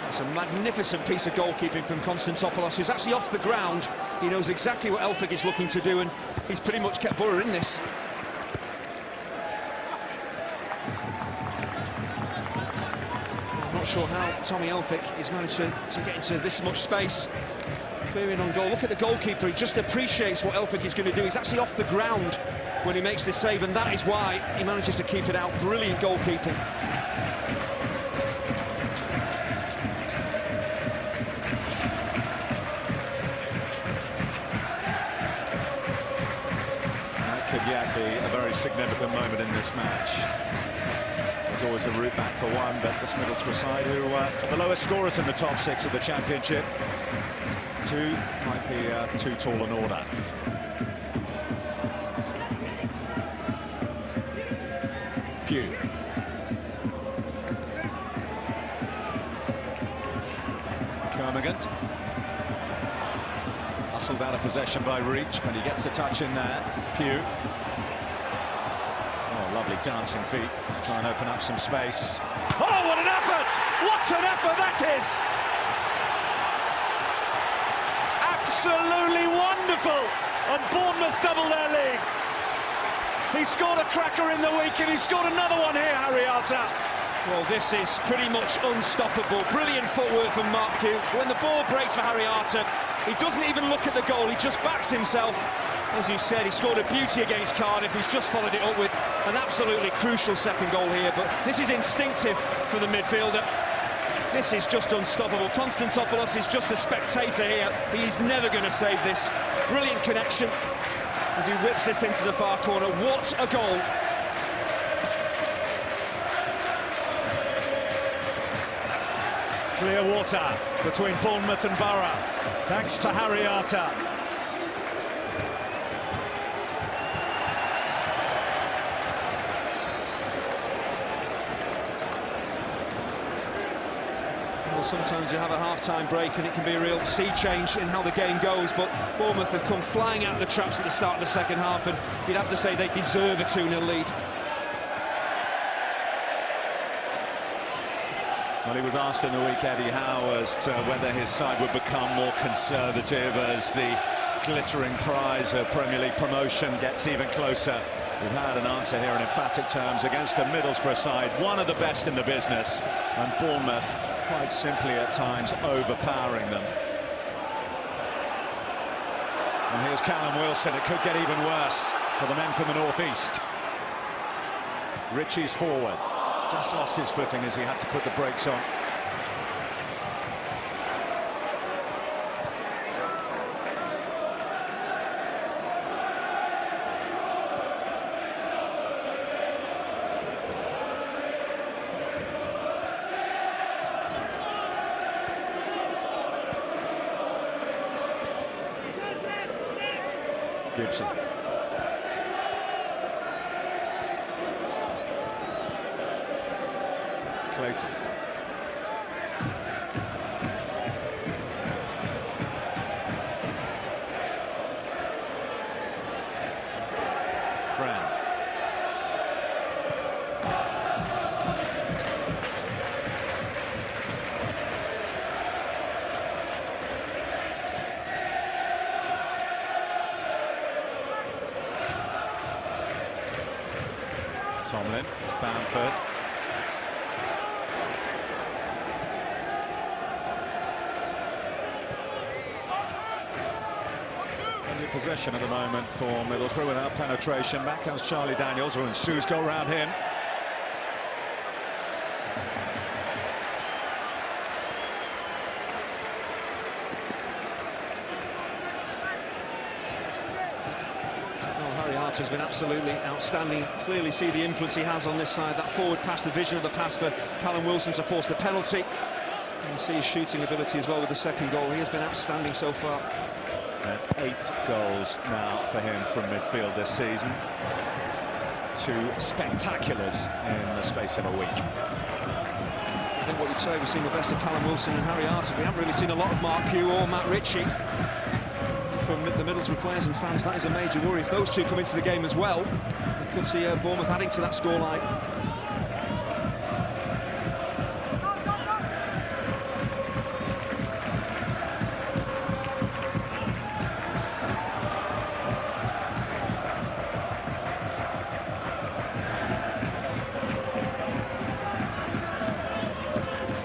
It's a magnificent piece of goalkeeping from Konstantopoulos, who's actually off the ground. He knows exactly what Elphick is looking to do, and he's pretty much kept Borough in this. Not sure how Tommy Elphick has managed to get into this much space. Clearing on goal. Look at the goalkeeper. He just appreciates what Elphick is going to do. He's actually off the ground when he makes this save, and that is why he manages to keep it out. Brilliant goalkeeping. That could yet be a very significant moment in this match. There's always a route back for one, but this Middlesbrough side, who are the lowest scorers in the top 6 of the Championship, 2 might be too tall an order. Pugh. Kermagant. Hustled out of possession by Reach, but he gets the touch in there. Pugh. Oh, lovely with dancing feet to try and open up some space. Oh, what an effort! What an effort that is! Absolutely wonderful! And Bournemouth double their lead. He scored a cracker in the week and he scored another one here, Harry Arter. Well, this is pretty much unstoppable. Brilliant footwork from Mark Hugh. When the ball breaks for Harry Arter, he doesn't even look at the goal, he just backs himself. As you said, he scored a beauty against Cardiff. He's just followed it up with an absolutely crucial second goal here, but this is instinctive for the midfielder. This is just unstoppable. Konstantopoulos is just a spectator here. He's never going to save this. Brilliant connection as he whips this into the far corner. What a goal! Clear water between Bournemouth and Borough, thanks to Harry Arter. Well, sometimes you have a half-time break and it can be a real sea change in how the game goes, but Bournemouth have come flying out of the traps at the start of the second half, and you'd have to say they deserve a 2-0 lead. Well, he was asked in the week, Eddie Howe, as to whether his side would become more conservative as the glittering prize of Premier League promotion gets even closer. We've had an answer here in emphatic terms against the Middlesbrough side, one of the best in the business, and Bournemouth quite simply at times overpowering them. And here's Callum Wilson. It could get even worse for the men from the northeast. Ritchie's forward. Just lost his footing as he had to put the brakes on. Gibson. Clayton. Fran. Tomlin, Bamford. Possession at the moment for Middlesbrough without penetration. Back comes Charlie Daniels, and Sue's go round him. Harry Arter's been absolutely outstanding. Clearly see the influence he has on this side. That forward pass, the vision of the pass for Callum Wilson to force the penalty. And you see his shooting ability as well with the second goal. He has been outstanding so far. That's 8 goals now for him from midfield this season. 2 spectaculars in the space of a week. I think what you'd say, we've seen the best of Callum Wilson and Harry Arter. We haven't really seen a lot of Mark Hugh or Matt Ritchie. From the Middlesbrough players and fans, that is a major worry. If those two come into the game as well, we could see Bournemouth adding to that scoreline.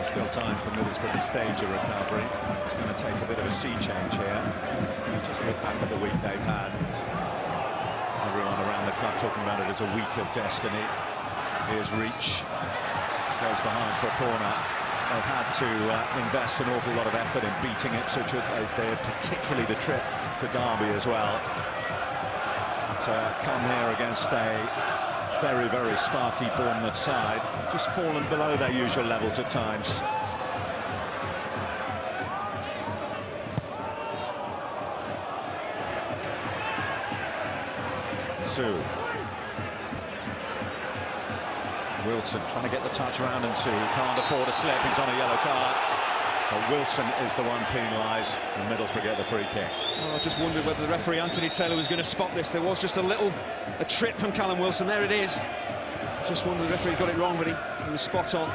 Still time for Middlesbrough to stage a recovery. It's going to take a bit of a sea change here. You just look back at the week they've had. Everyone around the club talking about it as a week of destiny. Here's Reach. Goes behind for a corner. They've had to invest an awful lot of effort in beating it, so particularly the trip to Derby as well. To come here against a very, very sparky Bournemouth side, just fallen below their usual levels at times. Sue. Wilson trying to get the touch around, and Sue can't afford a slip. He's on a yellow card. But Wilson is the one penalised, and Middlesbrough get the free kick. Oh, I just wondered whether the referee Anthony Taylor was going to spot this. There was just a trip from Callum Wilson. There it is. just wonder the referee got it wrong, but he was spot on.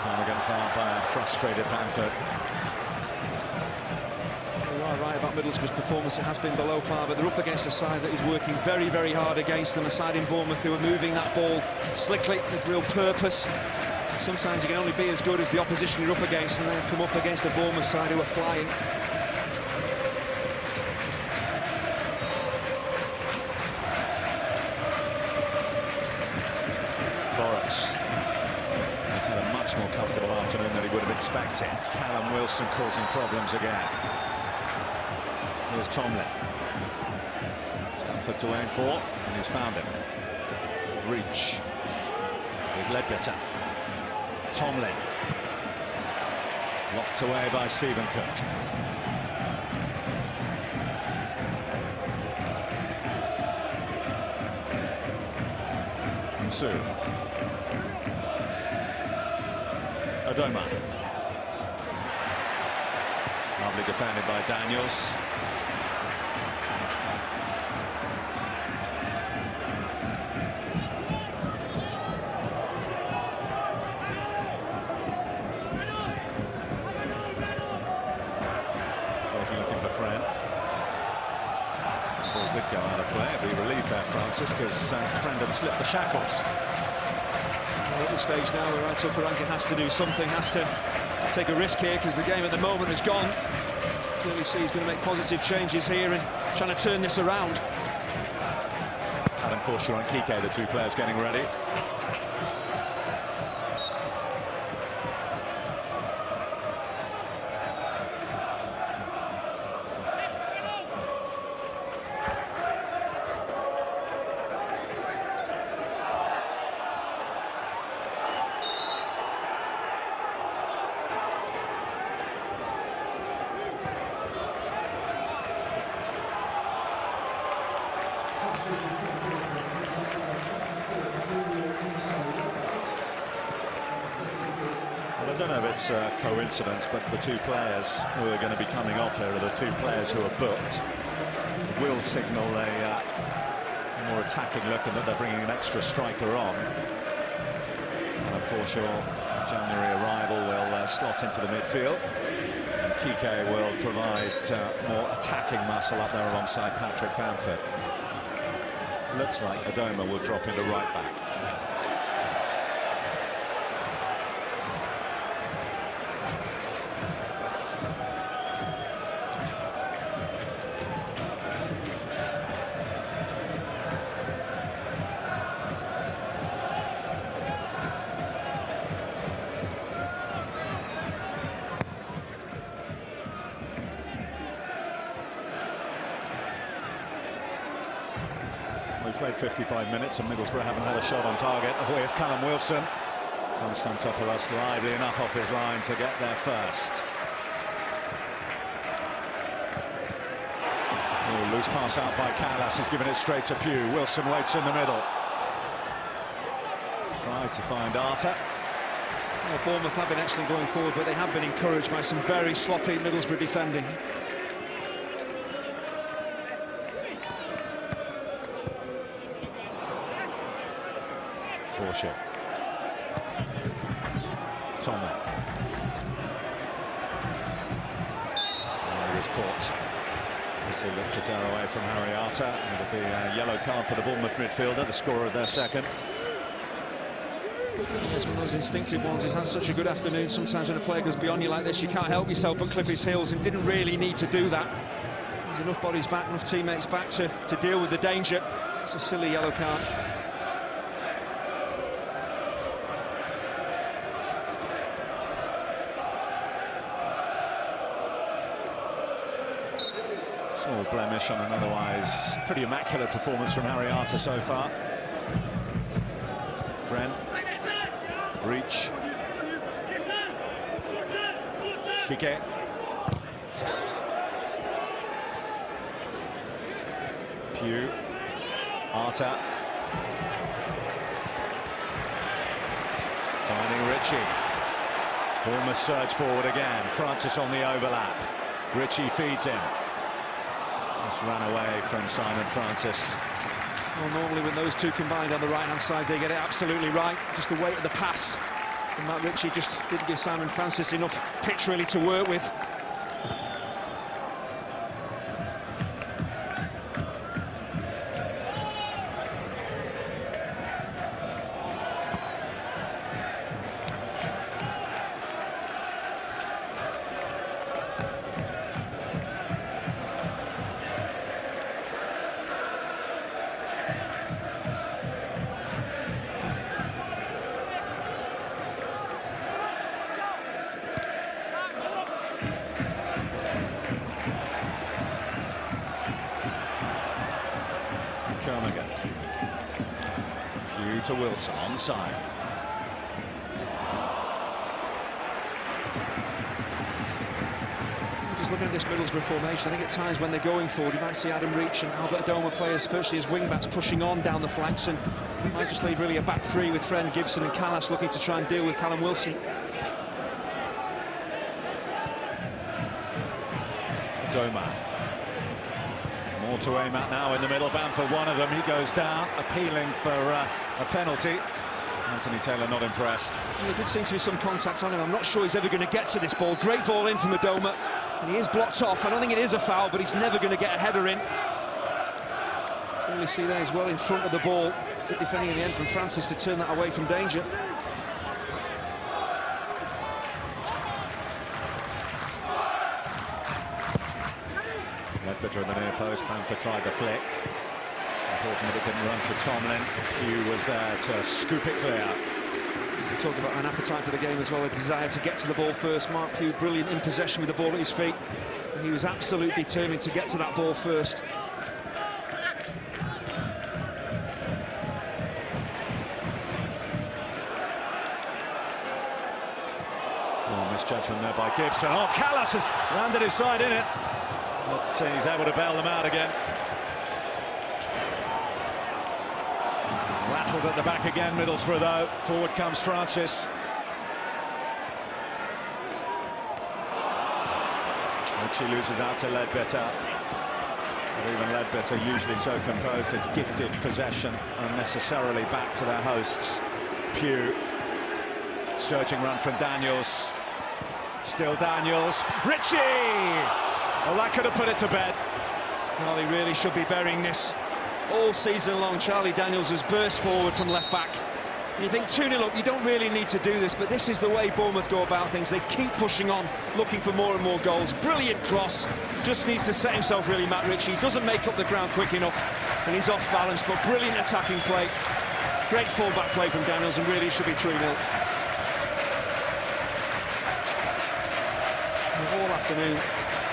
Flanagan fouled by a frustrated Bamford. You are right about Middlesbrough's performance. It has been below par, but they're up against a side that is working very, very hard against them. A side in Bournemouth who are moving that ball slickly with real purpose. Sometimes you can only be as good as the opposition you're up against, and then come up against a Bournemouth side who are flying. He's had a much more comfortable afternoon than he would have expected. Callum Wilson causing problems again. Here's Tomlin. Bamford to aim for, and he's found him. Reach. Here's Ledbetter. Tomlin. Locked away by Stephen Cook. And Sue. Adoma. Lovely defended by Daniels. Looking for Fred. The ball did go out of play. It'll be relieved there, Francis, because Friend had slipped the shackles. Well, at the stage now where Karanka has to do something, has to take a risk here, because the game at the moment is gone. Clearly see he's going to make positive changes here and trying to turn this around. Adam Forshaw and Kike, the two players getting ready. I don't know if it's a coincidence, but the two players who are going to be coming off here are the two players who are booked. Will signal a more attacking look, and that they're bringing an extra striker on. And Forshaw, January arrival, will slot into the midfield. And Kike will provide more attacking muscle up there alongside Patrick Bamford. Looks like Adoma will drop into right back. We've played 55 minutes and Middlesbrough haven't had a shot on target. Oh, here's Callum Wilson. Konstantopoulou lively enough off his line to get there first. Oh, loose pass out by Callas. He's given it straight to Pugh. Wilson waits in the middle. Tried to find Arter. Well, Bournemouth have been excellent going forward, but they have been encouraged by some very sloppy Middlesbrough defending. Forshaw. Tomlin. He was caught. As he looked to tear away from Harry Arter. It'll be a yellow card for the Bournemouth midfielder, the scorer of their second. It's one of those instinctive ones. He's had such a good afternoon. Sometimes when a player goes beyond you like this, you can't help yourself but clip his heels, and didn't really need to do that. There's enough bodies back, enough teammates back to deal with the danger. It's a silly yellow card. Small blemish on an otherwise pretty immaculate performance from Harry Arter so far. Friend. Reach. Kike. Pugh. Arter. Finding Ritchie. Bournemouth surge forward again. Francis on the overlap. Ritchie feeds him. Just ran away from Simon Francis. Well, normally when those two combined on the right-hand side, they get it absolutely right. Just the weight of the pass. And Matt Ritchie just didn't give Simon Francis enough pitch really to work with. Hugh to Wilson, onside. Just looking at this Middlesbrough formation, I think at times when they're going forward, you might see Adam Reach and Albert Adoma players, virtually as wing-backs, pushing on down the flanks, and it might just leave really a back three with Fred Gibson and Callas looking to try and deal with Callum Wilson. Adoma. More to aim at now in the middle. Bamford, one of them, he goes down, appealing for a penalty. Anthony Taylor not impressed. Well, there did seem to be some contact on him. I'm not sure he's ever going to get to this ball. Great ball in from Adoma, and he is blocked off. I don't think it is a foul, but he's never going to get a header in. All you see there is well in front of the ball. Good defending in the end from Francis to turn that away from danger. Ledbetter in the near post. Bamford tried the flick. Important that it didn't run to Tomlin. Hugh was there to scoop it clear. We talked about an appetite for the game as well, a desire to get to the ball first. Mark Pugh, brilliant in possession with the ball at his feet. And he was absolutely determined to get to that ball first. Oh, misjudgment there by Gibson. Oh, Callas has landed his side in it. But he's able to bail them out again. Rattled at the back again, Middlesbrough, though. Forward comes Francis. Ritchie loses out to Ledbetter. But even Ledbetter, usually so composed, has gifted possession unnecessarily back to their hosts. Pugh. Surging run from Daniels. Still Daniels. Ritchie! Well, that could have put it to bed. Well, he really should be burying this. All season long, Charlie Daniels has burst forward from left-back. You think 2-0 up, you don't really need to do this, but this is the way Bournemouth go about things. They keep pushing on, looking for more and more goals. Brilliant cross. Just needs to set himself, really, Matt Ritchie. He doesn't make up the ground quick enough, and he's off balance, but brilliant attacking play. Great full-back play from Daniels, and really should be 3-0. All afternoon,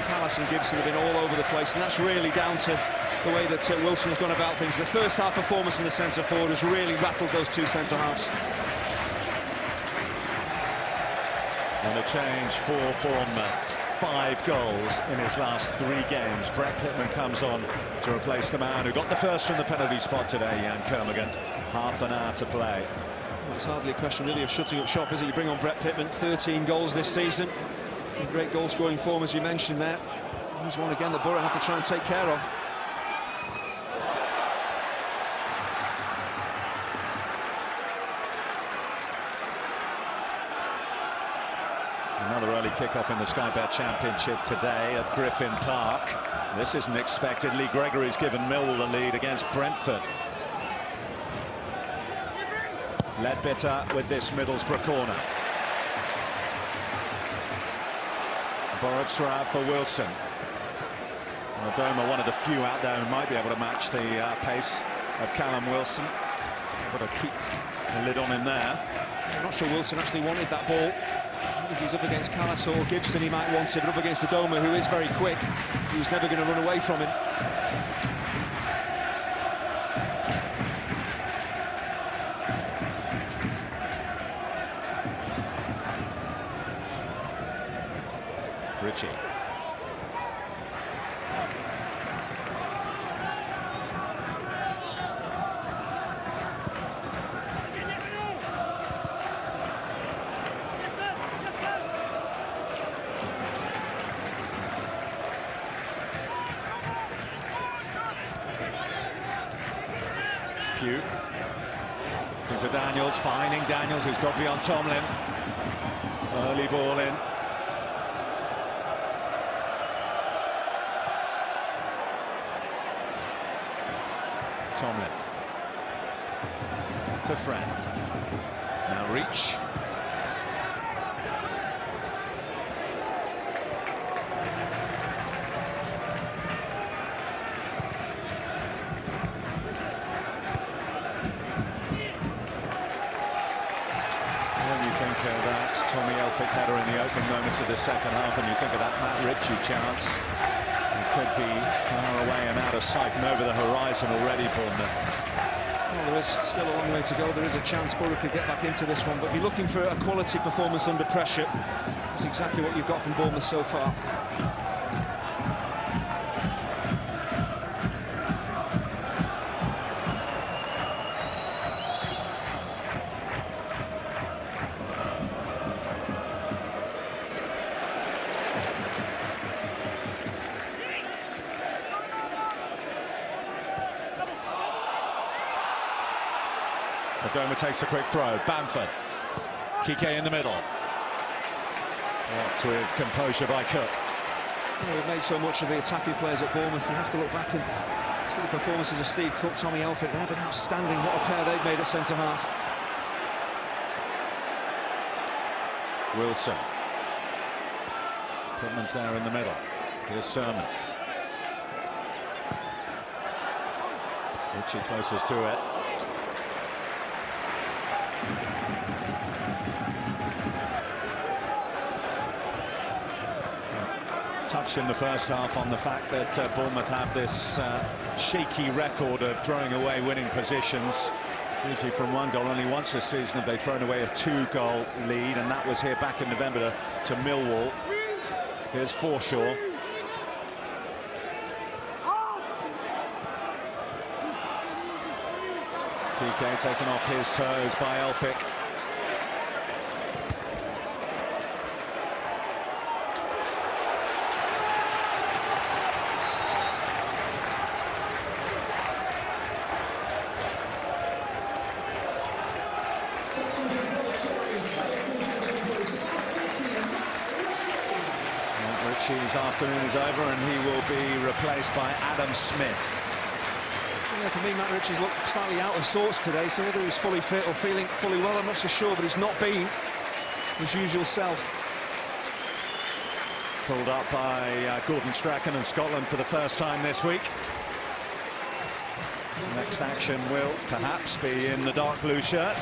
Callas and Gibson have been all over the place, and that's really down to the way that Wilson has gone about things. The first half performance from the centre forward has really rattled those two centre halves. And a change for Bournemouth. 5 goals in his last 3 games. Brett Pittman comes on to replace the man who got the first from the penalty spot today, Jan Kermorgant. Half an hour to play. Well, it's hardly a question really of shutting up shop, is it? You bring on Brett Pittman, 13 goals this season. And great goal-scoring form, as you mentioned there. He's one again that Borough have to try and take care of. Another early kick-off in the Sky Bet Championship today at Griffin Park. This isn't expected. Lee Gregory's given Millwall the lead against Brentford. Ledbetter with this Middlesbrough corner. Borough for Wilson. Adoma, one of the few out there who might be able to match the pace of Callum Wilson. Got to keep a lid on him there. I'm not sure Wilson actually wanted that ball. If he's up against Callas or Gibson, he might want it, but up against Adoma, who is very quick, he was never going to run away from him. Ritchie. few. Looking for Daniels, finding Daniels, who's got beyond Tomlin. Early ball in. Tomlin. To Friend. Now reach. Tommy Elphick header in the opening moments of the second half, and you think of that Matt Ritchie chance. He could be far away and out of sight and over the horizon already, Bournemouth. Well, there is still a long way to go. There is a chance Borough could get back into this one, but if you're looking for a quality performance under pressure, that's exactly what you've got from Bournemouth so far. Adoma takes a quick throw. Bamford. Kike in the middle. Blocked with composure by Cook. Well, we've made so much of the attacking players at Bournemouth. You have to look back and see the performances of Steve Cook, Tommy Elphick. They've been outstanding. What a pair they've made at centre-half. Wilson. Putman's there in the middle. Here's Sermon. Ritchie closest to it. Touched in the first half on the fact that Bournemouth have this shaky record of throwing away winning positions. It's usually from one goal. Only once this season have they thrown away a 2-goal lead, and that was here back in November to Millwall. Here's Forshaw. Piqué taken off his toes by Elphick. Ritchie's afternoon is over, and he will be replaced by Adam Smith. Yeah, for me, Matt Ritchie's looked slightly out of sorts today, so whether he's fully fit or feeling fully well, I'm not so sure, but he's not been his usual self. Pulled up by Gordon Strachan and Scotland for the first time this week. Next action will perhaps be in the dark blue shirt.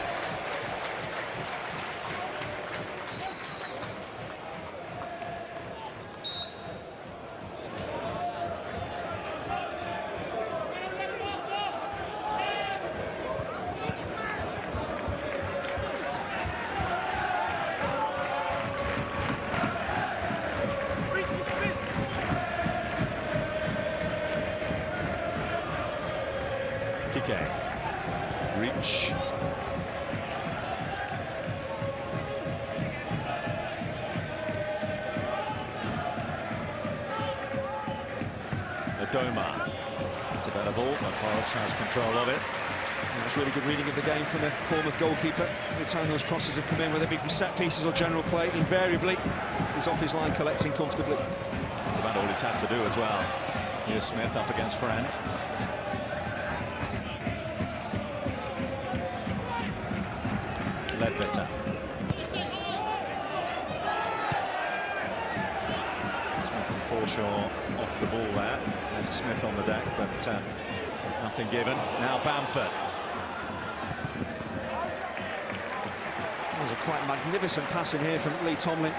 Reach. Adoma. It's a better ball, but Forrest has control of it. That's really good reading of the game from the Bournemouth goalkeeper. Every time those crosses have come in, whether it be from set pieces or general play, invariably he's off his line collecting comfortably. That's about all he's had to do as well. Here's Smith up against Friend. Ledbetter. Smith and Forshaw off the ball there. There's Smith on the deck, but nothing given. Now Bamford. There's a quite magnificent pass in here from Lee Tomlin.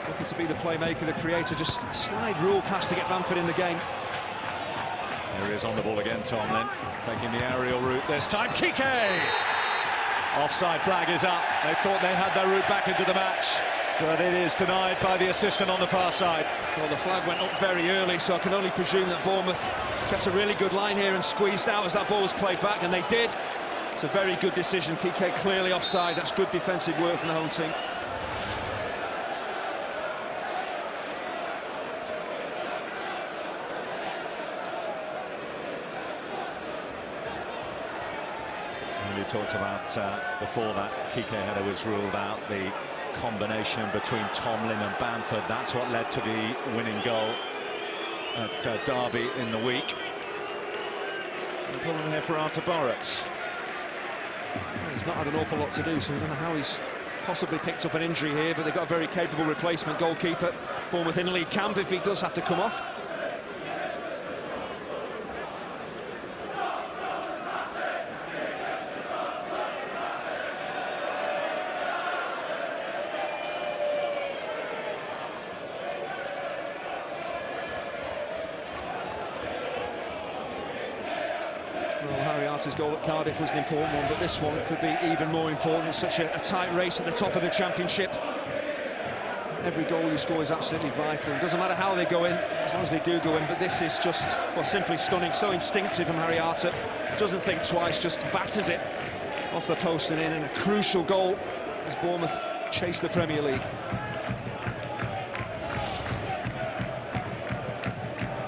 Looking to be the playmaker, the creator, just slide rule pass to get Bamford in the game. There he is on the ball again, Tomlin. Taking the aerial route this time. Kike! Offside flag is up. They thought they had their route back into the match, but it is denied by the assistant on the far side. Well, the flag went up very early, so I can only presume that Bournemouth kept a really good line here and squeezed out as that ball was played back, and they did. It's a very good decision. Kike clearly offside. That's good defensive work from the home team. talked about before that Kike header was ruled out, the combination between Tomlin and Bamford, that's what led to the winning goal at Derby in the week. The problem here for Artur Boruc. Well, he's not had an awful lot to do, so we don't know how he's possibly picked up an injury here, but they've got a very capable replacement goalkeeper. Bournemouth in league camp if he does have to come off. His goal at Cardiff was an important one, but this one could be even more important. It's such a tight race at the top of the Championship. Every goal you score is absolutely vital. It doesn't matter how they go in, as long as they do go in, but this is just, well, simply stunning. So instinctive from Harry Arter. Doesn't think twice, just batters it off the post and in, and a crucial goal as Bournemouth chase the Premier League.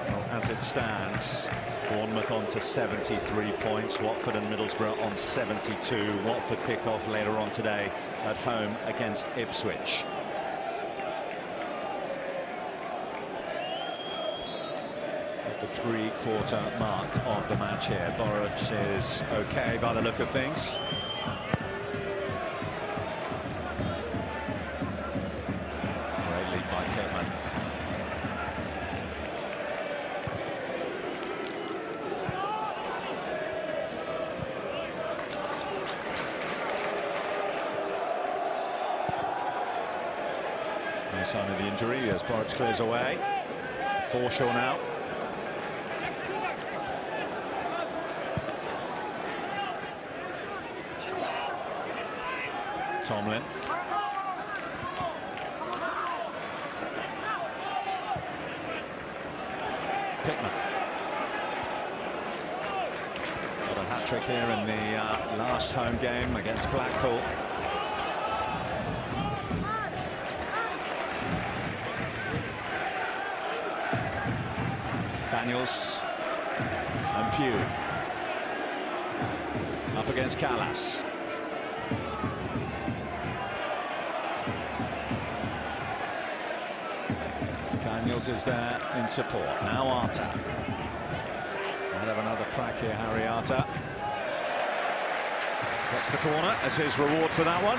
Well, as it stands, Bournemouth on to 73 points, Watford and Middlesbrough on 72. Watford kick off later on today at home against Ipswich. At the three-quarter mark of the match here, Boruc is okay by the look of things. Great lead by Kirkman. No sign of the injury as Boruc clears away. Forshaw now. Tomlin. Pickman. Got a hat-trick here in the last home game against Blackpool. Daniels and Pugh up against Callas. Daniels is there in support. Now Arter. Might have another crack here, Harry Arter. Gets the corner as his reward for that one.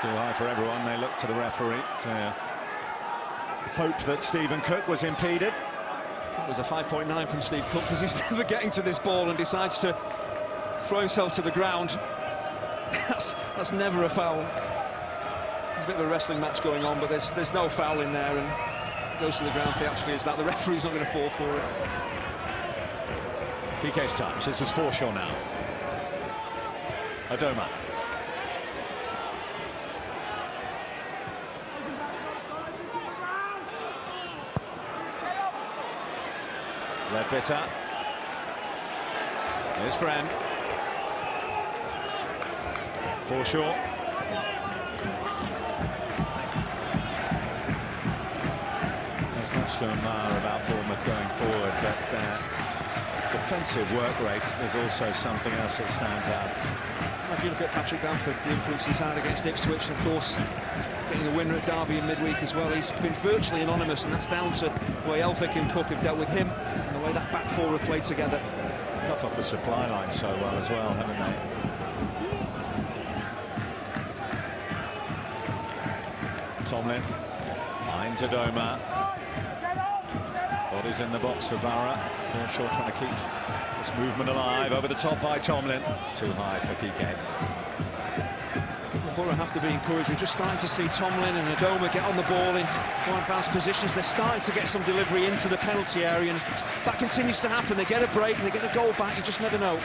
Too high for everyone. They look to the referee to hope that Stephen Cook was impeded. That was a 5.9 from Steve Cook, because he's never getting to this ball and decides to throw himself to the ground. That's never a foul. There's a bit of a wrestling match going on, but there's no foul in there, and goes to the ground theatrically as that. The referee's not going to fall for it. Kike's touch. This is Forshaw now. Adoma. Ledbetter. His friend. Forshaw. There's much to admire about Bournemouth going forward, but their defensive work rate is also something else that stands out. If you look at Patrick Bamford, the influence he's had against Ipswich, and of course getting the winner at Derby in midweek as well, he's been virtually anonymous, and that's down to the way Elphick and Cook have dealt with him and the way that back four have played together. Cut off the supply line so well as well, haven't they? Tomlin finds Adoma. Bodies in the box for Barra. Forshaw trying to keep this movement alive. Over the top by Tomlin. Too high for Kike. Borough have to be encouraged. We're just starting to see Tomlin and Adoma get on the ball in more advanced positions. They're starting to get some delivery into the penalty area, and that continues to happen. They get a break and they get a goal back. You just never know.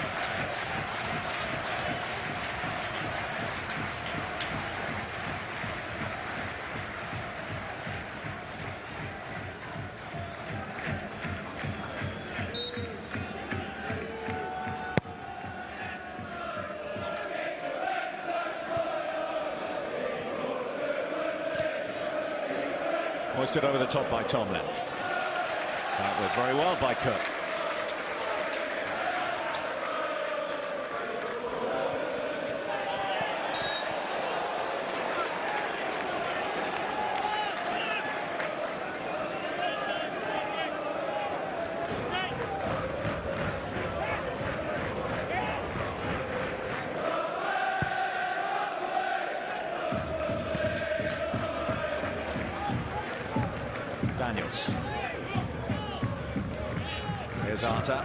Hoisted over the top by Tomlin. That worked very well by Cook. Daniels. Here's Arta.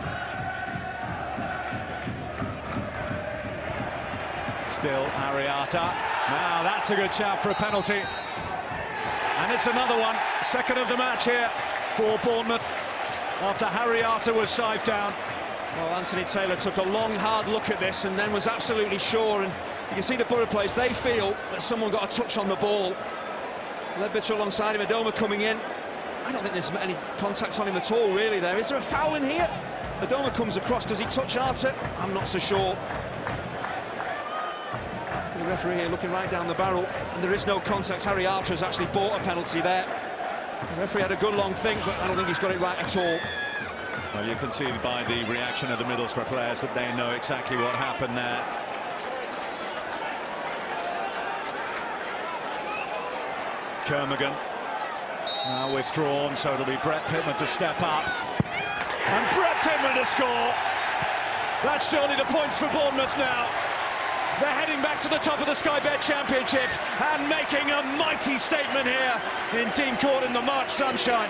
Still Harry Arta. Now that's a good shout for a penalty. And it's another one. Second of the match here for Bournemouth after Harry Arta was sived down. Well, Anthony Taylor took a long, hard look at this and then was absolutely sure. And you can see the Borough players, they feel that someone got a touch on the ball. Ledbetter alongside him, Adoma coming in. I don't think there's any contact on him at all, really, there. Is there a foul in here? Adoma comes across. Does he touch Arta? I'm not so sure. The referee here looking right down the barrel, and there is no contact. Harry Arta has actually bought a penalty there. The referee had a good long think, but I don't think he's got it right at all. Well, you can see by the reaction of the Middlesbrough players that they know exactly what happened there. Kermorgan now withdrawn, so it'll be Brett Pitman to step up. And Brett Pitman to score. That's surely the points for Bournemouth now. They're heading back to the top of the Sky Bet Championship and making a mighty statement here in Dean Court in the March sunshine.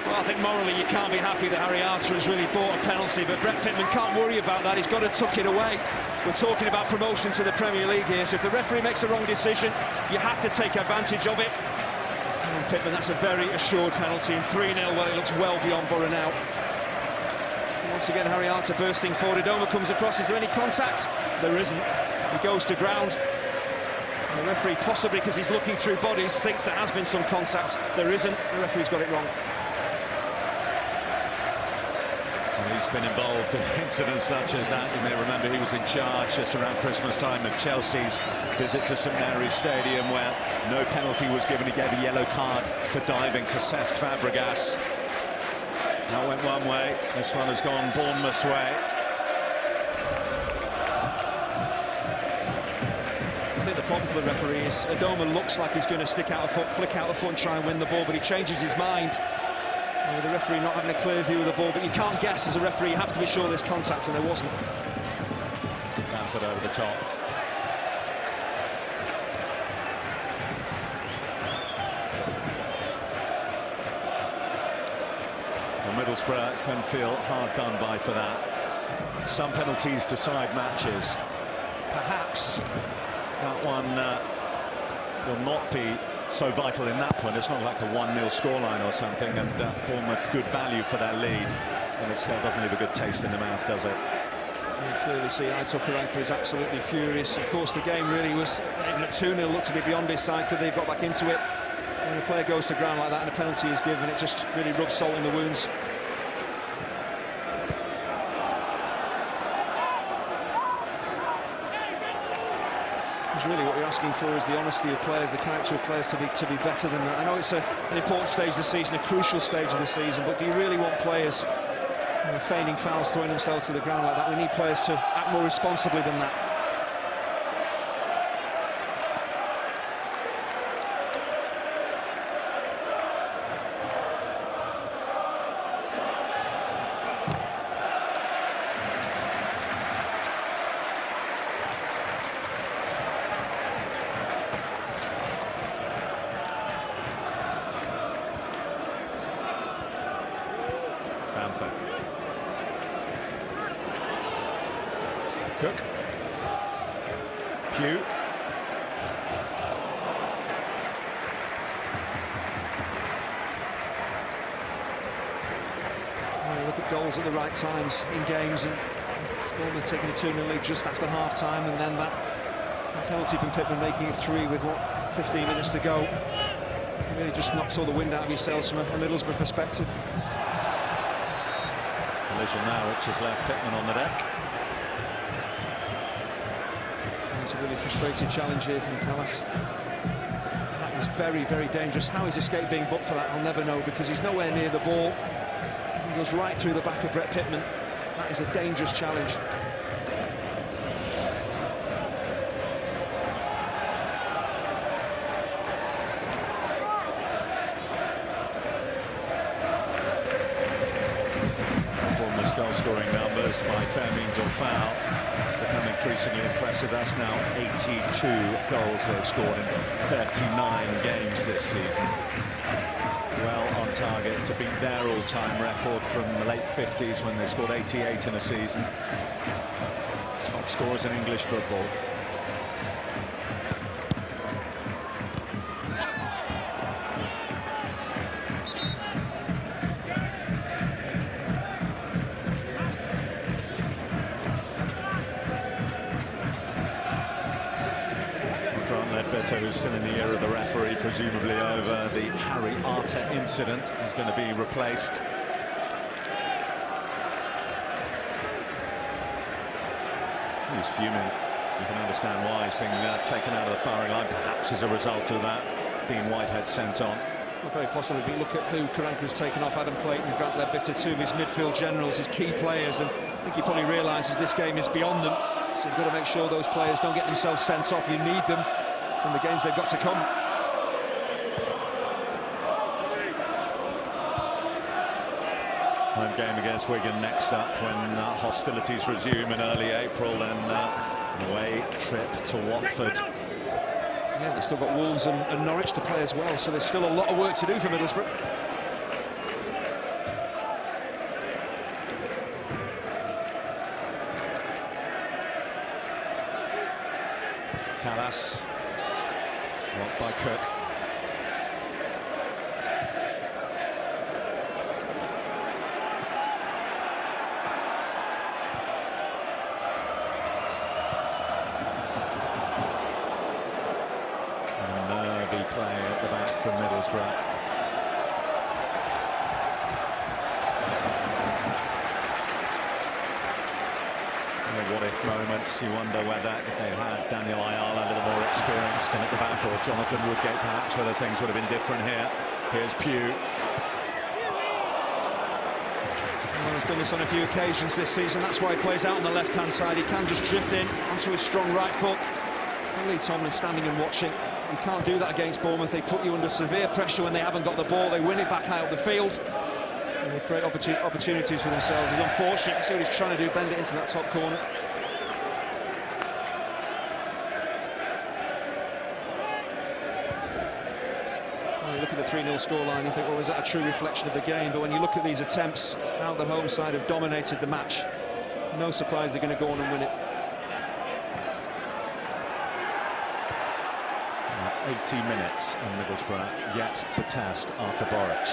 Well, I think morally you can't be happy that Harry Arta has really bought a penalty, but Brett Pitman can't worry about that. He's got to tuck it away. We're talking about promotion to the Premier League here, so if the referee makes the wrong decision, you have to take advantage of it. And Pitman, that's a very assured penalty, and 3-0, well, it looks well beyond Borough now. And once again, Harry Arta bursting forward. Adoma comes across. Is there any contact? There isn't. He goes to ground. And the referee, possibly because he's looking through bodies, thinks there has been some contact. There isn't. The referee's got it wrong. He's been involved in incidents such as that. You may remember he was in charge just around Christmas time of Chelsea's visit to St Mary's Stadium, where no penalty was given. He gave a yellow card for diving to Cesc Fabregas. That went one way. This one has gone Bournemouth's way. I think the problem for the referee is Adoma looks like he's going to stick out a foot, flick out a foot and try and win the ball, but he changes his mind. The referee not having a clear view of the ball, but you can't guess as a referee. You have to be sure there's contact, and there wasn't. Bamford over the top. Well, Middlesbrough can feel hard done by for that. Some penalties decide matches. Perhaps that one will not be so vital in that point. It's not like a 1-0 scoreline or something, and Bournemouth good value for their lead, and it still doesn't leave a good taste in the mouth, does it? You clearly see Aitor Karanka is absolutely furious. Of course, the game really was, even at 2-0, looked to be beyond his side. Could they have got back into it? When a player goes to ground like that and a penalty is given, it just really rubs salt in the wounds. Really what you're asking for is the honesty of players, the character of players to be better than that. I know it's an important stage of the season, a crucial stage of the season, but do you really want players feigning fouls, throwing themselves to the ground like that? We need players to act more responsibly than that. Cook. Pugh. Look at goals at the right times in games, and Bournemouth taking a 2-0 lead just after half-time, and then that penalty from Pitman making it 3 with, 15 minutes to go. Really just knocks all the wind out of your sails from a Middlesbrough perspective. Collision now, which has left Pitman on the deck. It's a really frustrating challenge here from Callas. That is very, very dangerous. How he's escaped being booked for that, I'll never know, because he's nowhere near the ball. He goes right through the back of Brett Pittman. That is a dangerous challenge. Bournemouth's goal-scoring numbers, by fair means or foul, become increasingly impressive. That's now 82 goals they've scored in 39 games this season. Well on target to beat their all-time record from the late 50s when they scored 88 in a season. Top scorers in English football. Who's still in the ear of the referee, presumably over the Harry Arter incident, is going to be replaced. He's fuming. You can understand why he's being taken out of the firing line, perhaps as a result of that. Dean Whitehead sent on. Well, very possibly. But look at who Karanka's taken off: Adam Clayton, Grant Leadbitter, two of his midfield generals, his key players, and I think he probably realises this game is beyond them. So you've got to make sure those players don't get themselves sent off. You need them in the games they've got to come. Home game against Wigan next up when hostilities resume in early April, then away trip to Watford. Yeah, they've still got Wolves and Norwich to play as well, so there's still a lot of work to do for Middlesbrough. Callas. Blocked by Cook. A nervy play at the back from Middlesbrough. What-if moments. You wonder whether if they had Daniel Ayala a little more experienced and at the back, or Jonathan Woodgate perhaps, whether things would have been different here. Here's Pugh. Well, he's done this on a few occasions this season. That's why he plays out on the left-hand side. He can just drift in onto his strong right foot. Lee Tomlin standing and watching. You can't do that against Bournemouth. They put you under severe pressure when they haven't got the ball. They win it back high up the field. And they create opportunities for themselves. It's unfortunate. See what he's trying to do, bend it into that top corner. Well, you look at the 3-0 scoreline, you think, well, is that a true reflection of the game? But when you look at these attempts, how the home side have dominated the match, no surprise they're going to go on and win it. 80 minutes and Middlesbrough yet to test Artur Boruc.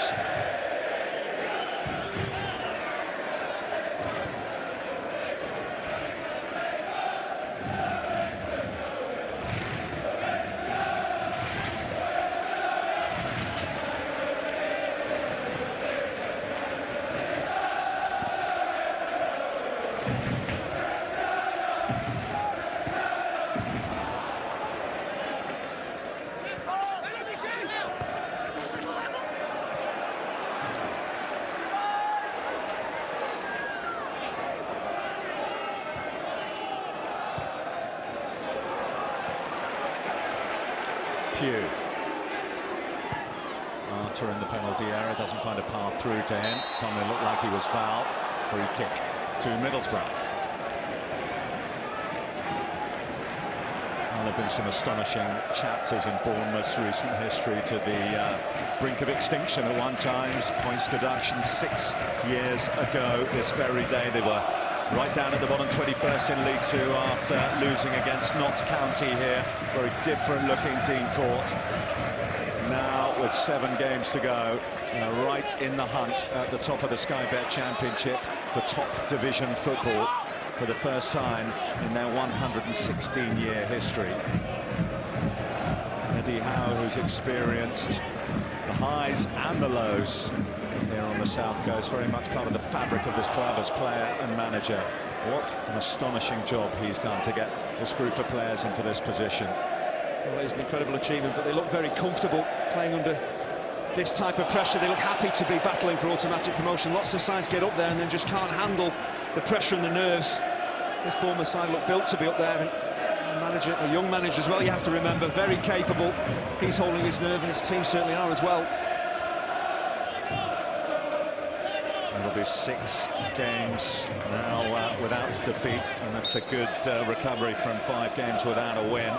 Pugh. Arter in the penalty area, doesn't find a path through to him. Tomlin looked like he was fouled. Free kick to Middlesbrough. Well, there have been some astonishing chapters in Bournemouth's recent history, to the brink of extinction at one time. Points deduction 6 years ago this very day. They were right down at the bottom, 21st in League Two after losing against Notts County here. Very different looking Dean Court. Now with 7 games to go, right in the hunt at the top of the Sky Bet Championship, the top division football for the first time in their 116-year history. Eddie Howe, who's experienced the highs and the lows here on the South Coast, very much part of the fabric of this club as player and manager. What an astonishing job he's done to get this group of players into this position. Well, it is an incredible achievement, but they look very comfortable playing under this type of pressure. They look happy to be battling for automatic promotion. Lots of sides get up there and then just can't handle the pressure and the nerves. This Bournemouth side look built to be up there, and a young manager as well, you have to remember, very capable. He's holding his nerve, and his team certainly are as well. It'll be 6 games now without defeat, and that's a good recovery from 5 games without a win.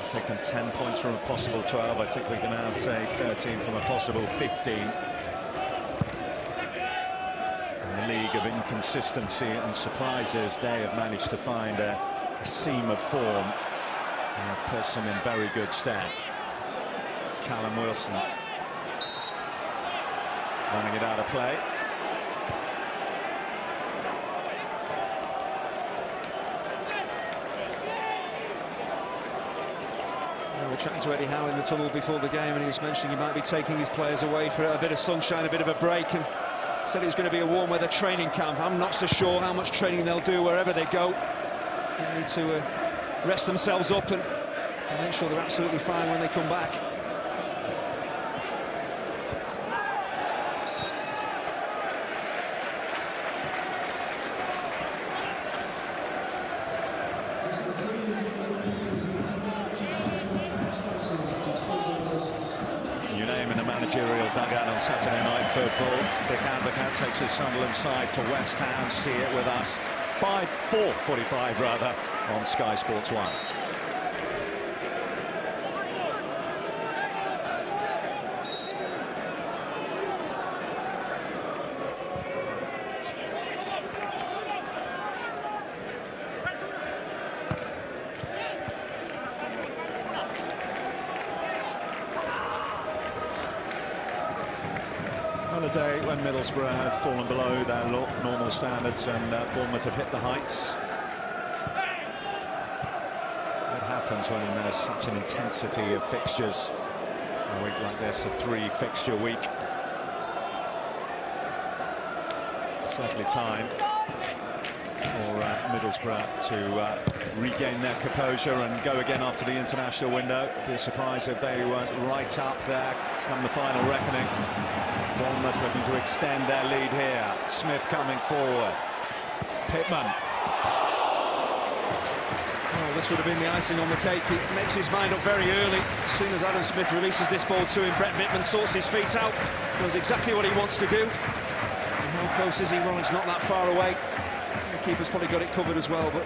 Taken 10 points from a possible 12. I think we can now say 13 from a possible 15. In the league of inconsistency and surprises, they have managed to find a seam of form and puts them in very good stead. Callum Wilson running it out of play. We were chatting to Eddie Howe in the tunnel before the game, and he was mentioning he might be taking his players away for a bit of sunshine, a bit of a break, and said it was going to be a warm weather training camp. I'm not so sure how much training they'll do wherever they go. They need to rest themselves up and make sure they're absolutely fine when they come back. You name in a managerial dugout on Saturday night football. Dick Advocat takes his Sunderland side to West Ham. See it with us by 4:45 rather on Sky Sports 1. On a day when Middlesbrough have fallen below their normal standards and Bournemouth have hit the heights. What happens when there's such an intensity of fixtures a week like this, a 3-fixture week? Certainly time for Middlesbrough to regain their composure and go again after the international window. It'd be a surprise if they weren't right up there come the final reckoning. Bournemouth looking to extend their lead here. Smith coming forward. Pittman. Well, this would have been the icing on the cake. He makes his mind up very early. As soon as Adam Smith releases this ball to him, Brett Pittman sorts his feet out. Knows exactly what he wants to do. And how close is he? Well, it's not that far away. The keeper's probably got it covered as well, but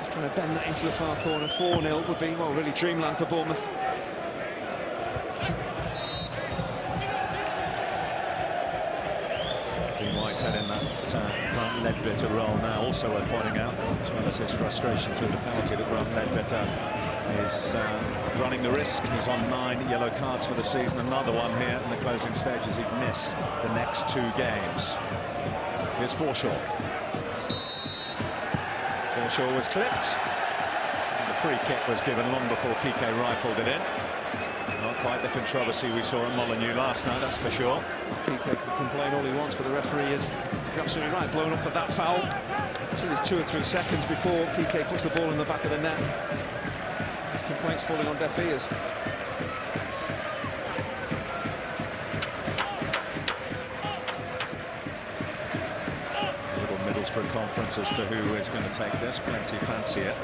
he's trying to bend that into the far corner. 4-0 would be, well, really dreamland for Bournemouth. Whitehead in that Grant Ledbetter role now, also worth pointing out, as well as his frustrations with the penalty, that Grant Ledbetter is running the risk. He's on 9 yellow cards for the season, another one here in the closing stages. He'd missed the next 2 games. Here's Forshaw. Forshaw was clipped. And the free kick was given long before Kike rifled it in. Not quite the controversy we saw at Molineux last night, that's for sure. Kike can complain all he wants, but the referee is, you're absolutely right, blown up for that foul. So there's 2 or 3 seconds before Kike puts the ball in the back of the net. His complaints falling on deaf ears. A little Middlesbrough conference as to who is going to take this. Plenty fancy it.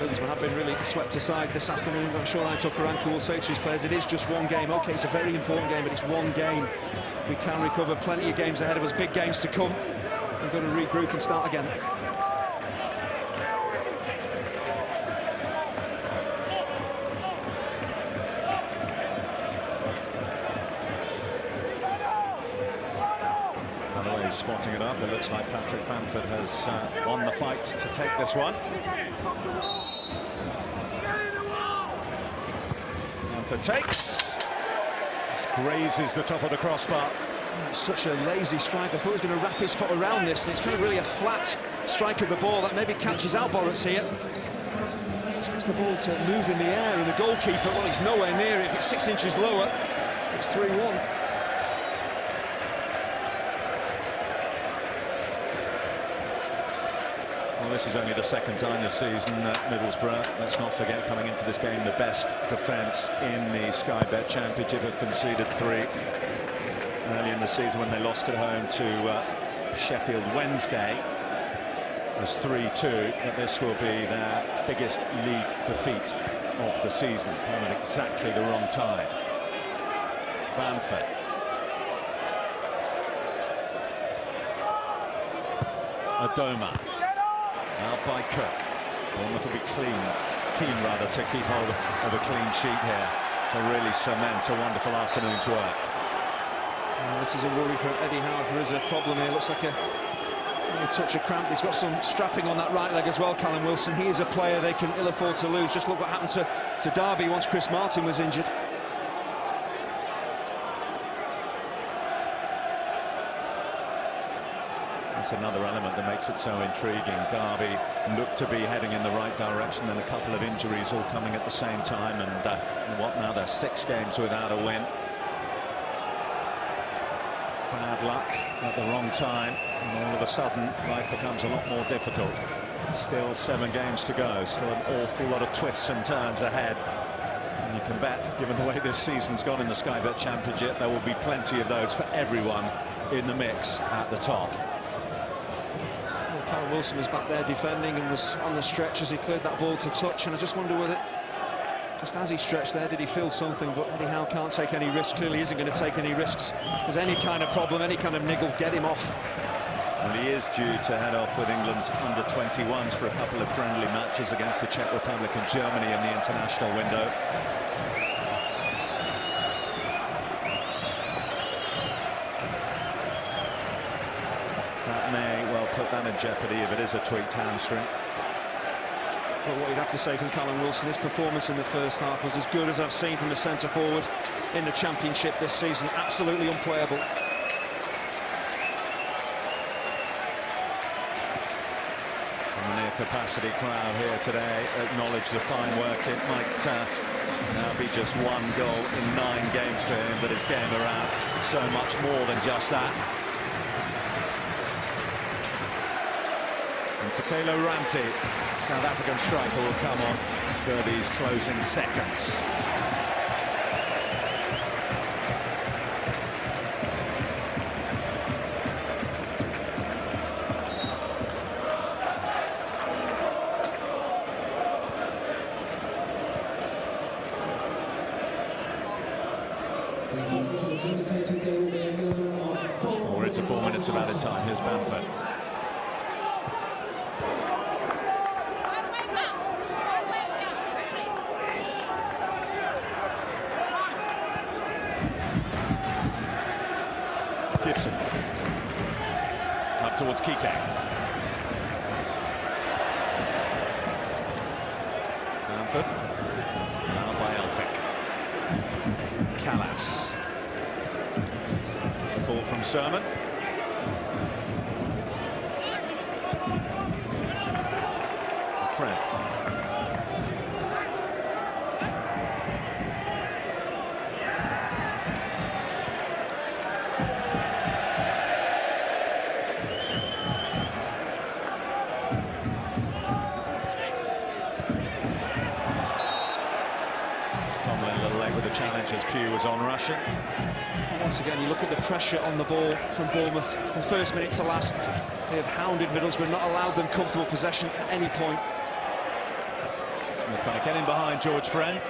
Middlesbrough have been really swept aside this afternoon. I'm sure Karanka will say to his players, it is just one game. OK, it's a very important game, but it's one game. We can recover. Plenty of games ahead of us, big games to come. We've got to regroup and start again. By the way, he's spotting it up. It looks like Patrick Bamford has won the fight to take this one. Bamford takes. Just grazes the top of the crossbar. It's such a lazy strike. I thought he was going to wrap his foot around this, and it's kind of really a flat strike of the ball that maybe catches out Boruc here. Gets the ball to move in the air, and the goalkeeper, well, he's nowhere near it. If it's 6 inches lower, it's 3-1. Well, this is only the second time this season that Middlesbrough, let's not forget, coming into this game, the best defence in the Sky Bet Championship, have conceded 3 early in the season when they lost at home to Sheffield Wednesday. It was 3-2, but this will be their biggest league defeat of the season. Come at exactly the wrong time. Bamford. Adoma. Out by Cook. Bournemouth will be keen rather to keep hold of a clean sheet here to really cement a wonderful afternoon's work. This is a worry for Eddie Howe. There is a problem here. Looks like a touch of cramp. He's got some strapping on that right leg as well, Callum Wilson. He is a player they can ill afford to lose. Just look what happened to Derby once Chris Martin was injured. That's another element that makes it so intriguing. Derby look to be heading in the right direction, and a couple of injuries all coming at the same time, and what now, they're 6 games without a win. Bad luck at the wrong time, and all of a sudden life becomes a lot more difficult. Still 7 games to go, still an awful lot of twists and turns ahead, and you can bet, given the way this season's gone in the Sky Bet Championship, there will be plenty of those for everyone in the mix at the top. Callum Wilson was back there defending and was on the stretch as he cleared that ball to touch, and I just wonder whether, just as he stretched there, did he feel something? But Eddie Howe can't take any risks, clearly isn't going to take any risks. There's any kind of problem, any kind of niggle, get him off. Well, he is due to head off with England's under-21s for a couple of friendly matches against the Czech Republic and Germany in the international window. That may well put that in jeopardy if it is a tweaked hamstring. But what you'd have to say from Callum Wilson, his performance in the first half was as good as I've seen from a centre-forward in the Championship this season. Absolutely unplayable. And the near-capacity crowd here today acknowledge the fine work. It might now be just 1 goal in 9 games for him, but his game around so much more than just that. And Tekelo Ranti, South African striker, will come on for these closing seconds. We're into 4 minutes of added time. Here's Bamford. Gibson up towards Kike. Bamford now by Elphick. Callas. Call from Sermon. Fred. Challenge as Pugh was on rushing. Once again, you look at the pressure on the ball from Bournemouth from first minute to last. They have hounded Middlesbrough, not allowed them comfortable possession at any point. Smith trying to get in behind George Friend.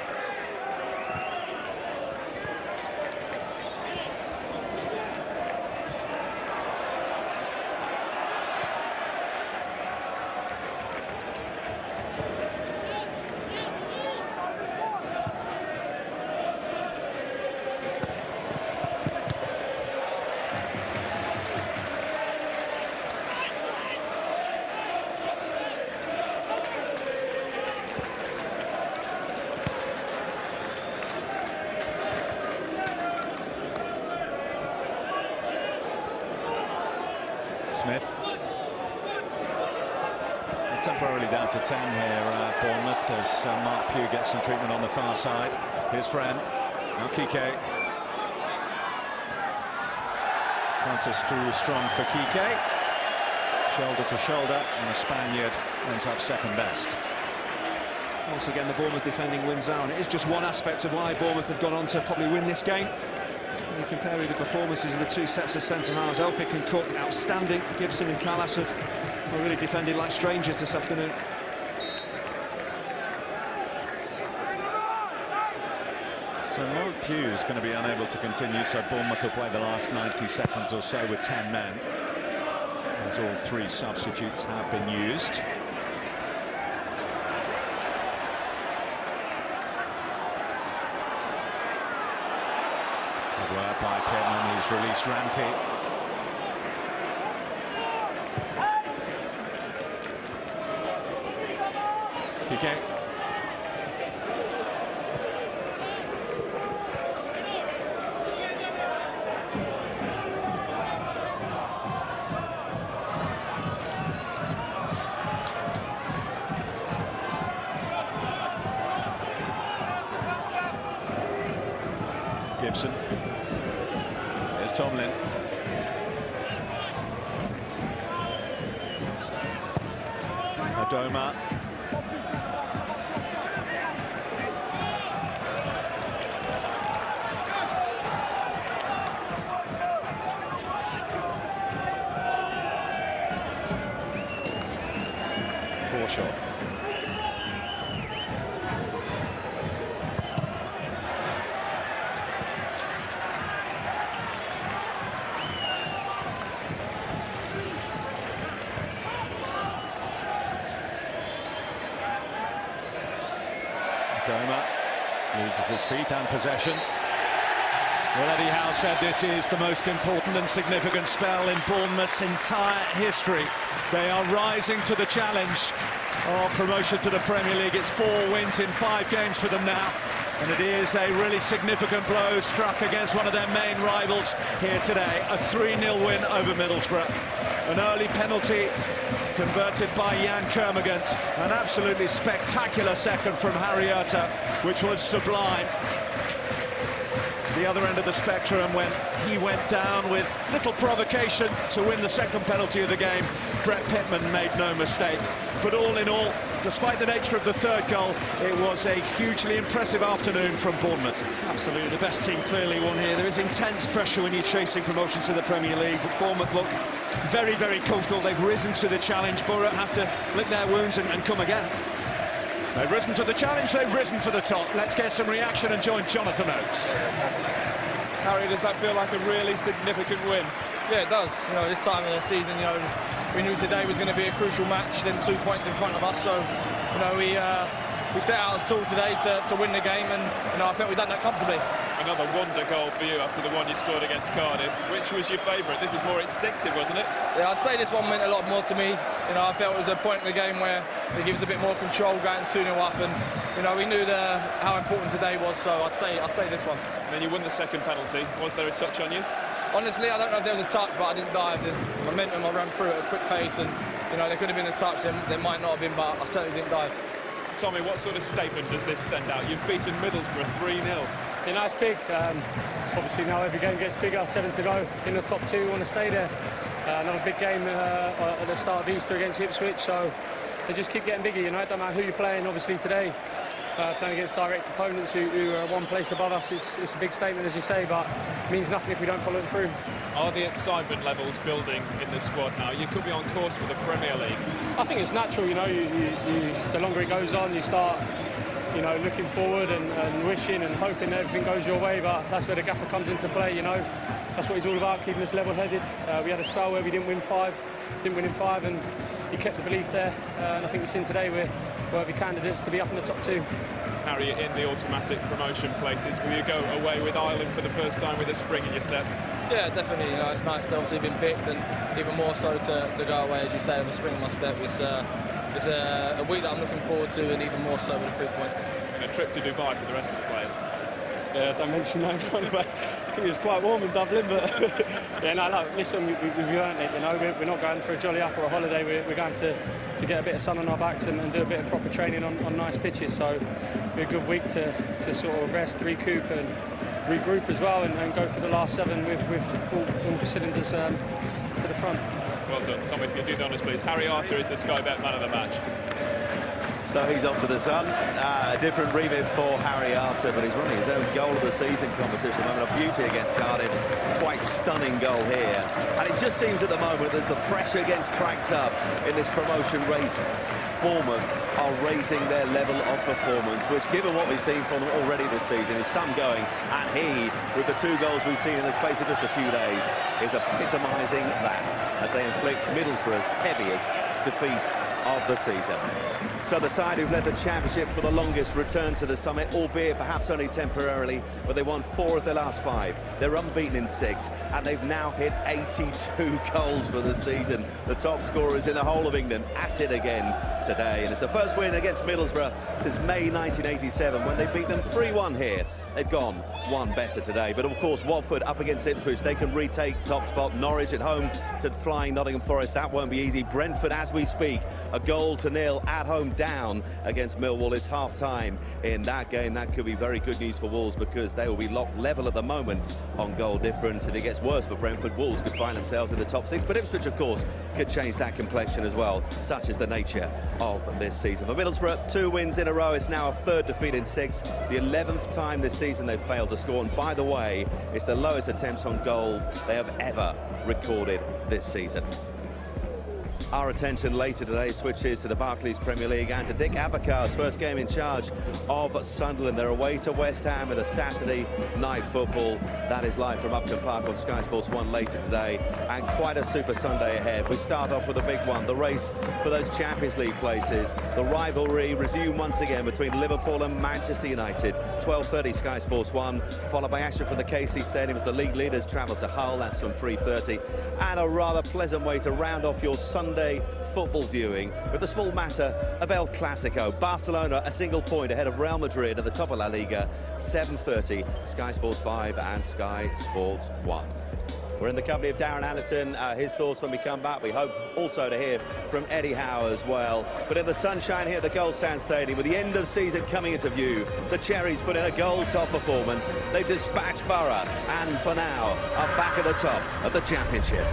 Smith. Temporarily down to 10 here, Bournemouth, as Mark Pugh gets some treatment on the far side. Here's Friend. Now Kike. Francis too strong for Kike. shoulder to shoulder, and the Spaniard ends up second best. Once again, the Bournemouth defending wins out, and it is just one aspect of why Bournemouth have gone on to probably win this game. When you compare the performances of the two sets of centre-halves, Elphick and Cook, outstanding. Gibson and Callas have really defended like strangers this afternoon. So Laurent Pugh's going to be unable to continue, so Bournemouth will play the last 90 seconds or so with 10 men, as all 3 substitutes have been used. Good work by Pittman, who's released Ranty. Kike. Gibson. There's Tomlin. Adoma. Forshaw. Goma loses his feet and possession. Well, Eddie Howe said this is the most important and significant spell in Bournemouth's entire history. They are rising to the challenge of promotion to the Premier League. It's 4 wins in 5 games for them now, and it is a really significant blow struck against one of their main rivals here today. A 3-0 win over Middlesbrough. An early penalty converted by Jan Kermorgant. An absolutely spectacular second from Harry Erta, which was sublime. The other end of the spectrum when he went down with little provocation to win the second penalty of the game. Brett Pittman made no mistake. But all in all, despite the nature of the third goal, it was a hugely impressive afternoon from Bournemouth. Absolutely, the best team clearly won here. There is intense pressure when you're chasing promotion to the Premier League, but Bournemouth look very, very comfortable. They've risen to the challenge. Borough have to lick their wounds and come again. They've risen to the challenge, they've risen to the top. Let's get some reaction and join Jonathan Oakes. Harry, does that feel like a really significant win? Yeah, it does. You know, this time of the season, you know, we knew today was going to be a crucial match, then 2 points in front of us. So, you know, we set out as tools today to win the game, and you know, I think we've done that comfortably. Another wonder goal for you after the one you scored against Cardiff. Which was your favourite? This was more instinctive, wasn't it? Yeah, I'd say this one meant a lot more to me. You know, I felt it was a point in the game where it gives a bit more control going 2-0 up, and you know, we knew how important today was. So I'd say this one. And then you won the second penalty. Was there a touch on you? Honestly, I don't know if there was a touch, but I didn't dive. There's momentum. I ran through at a quick pace, and you know, there could have been a touch. There might not have been, but I certainly didn't dive. Tommy, what sort of statement does this send out? You've beaten Middlesbrough 3-0. You know, it's big. Obviously now every game gets bigger, 7 to go. In the top 2, we want to stay there. Another big game at the start of Easter against Ipswich, so they just keep getting bigger, you know. It don't matter who you're playing, obviously today. Playing against direct opponents who are one place above us, it's a big statement, as you say, but it means nothing if we don't follow it through. Are the excitement levels building in the squad now? You could be on course for the Premier League. I think it's natural, you know. The longer it goes on, you start, you know, looking forward and wishing and hoping that everything goes your way, but that's where the gaffer comes into play, you know. That's what he's all about, keeping us level-headed. We had a spell where we didn't win in 5, and he kept the belief there. And I think we've seen today we're worthy candidates to be up in the top 2. Harry, in the automatic promotion places, will you go away with Ireland for the first time with a spring in your step? Yeah, definitely. You know, it's nice to obviously been picked, and even more so to go away, as you say, with a spring in my step. It's a week that I'm looking forward to, and even more so with the 3 points. And a trip to Dubai for the rest of the players. Yeah, don't mention that in front of us. I think it was quite warm in Dublin, but yeah, no, look, listen, we've earned it, you know. We're not going for a jolly up or a holiday. We're going to get a bit of sun on our backs and do a bit of proper training on nice pitches. So it'll be a good week to sort of rest, recoup and regroup as well, and go for the last 7 with all the cylinders to the front. Well done, Tom, if you do the honours, please. Harry Arter is the Sky Bet man of the match. So he's off to the sun. A different remit for Harry Arter, but he's running his own goal of the season competition. I mean, a beauty against Cardiff. Quite stunning goal here. And it just seems at the moment there's the pressure gets cranked up in this promotion race. Bournemouth are raising their level of performance, which, given what we've seen from them already this season, is some going. And he, with the 2 goals we've seen in the space of just a few days, is epitomising that as they inflict Middlesbrough's heaviest defeat of the season. So the side who've led the championship for the longest return to the summit, albeit perhaps only temporarily, but they won 4 of their last 5. They're unbeaten in 6, and they've now hit 82 goals for the season. The top scorers in the whole of England at it again today, and it's the first win against Middlesbrough since May 1987 when they beat them 3-1 here. They've gone one better today, but of course Watford up against Ipswich, they can retake top spot. Norwich at home to flying Nottingham Forest, that won't be easy. Brentford, as we speak, a 1-0 at home down against Millwall. Is half-time in that game. That could be very good news for Wolves because they will be locked level at the moment on goal difference. If it gets worse for Brentford, Wolves could find themselves in the top 6, but Ipswich, of course, could change that complexion as well. Such is the nature of this season. For Middlesbrough, 2 wins in a row. It's now a 3rd defeat in 6, the 11th time this season they've failed to score, and by the way, it's the lowest attempts on goal they have ever recorded this season. Our attention later today switches to the Barclays Premier League and to Dick Abakar's first game in charge of Sunderland. They're away to West Ham with a Saturday night football. That is live from Upton Park on Sky Sports 1 later today, and quite a Super Sunday ahead. We start off with a big one, the race for those Champions League places. The rivalry resumed once again between Liverpool and Manchester United. 12:30 Sky Sports 1, followed by action from the KC Stadium as the league leaders travel to Hull. That's from 3:30, and a rather pleasant way to round off your Sunday football viewing with the small matter of El Clasico. Barcelona a single point ahead of Real Madrid at the top of La Liga. 7:30 Sky Sports 5 and Sky Sports 1. We're in the company of Darren Anderton. His thoughts when we come back. We hope also to hear from Eddie Howe as well. But in the sunshine here at the Goldstand Stadium, with the end of season coming into view, the Cherries put in a goal-top performance. They've dispatched Borough and for now are back at the top of the Championship.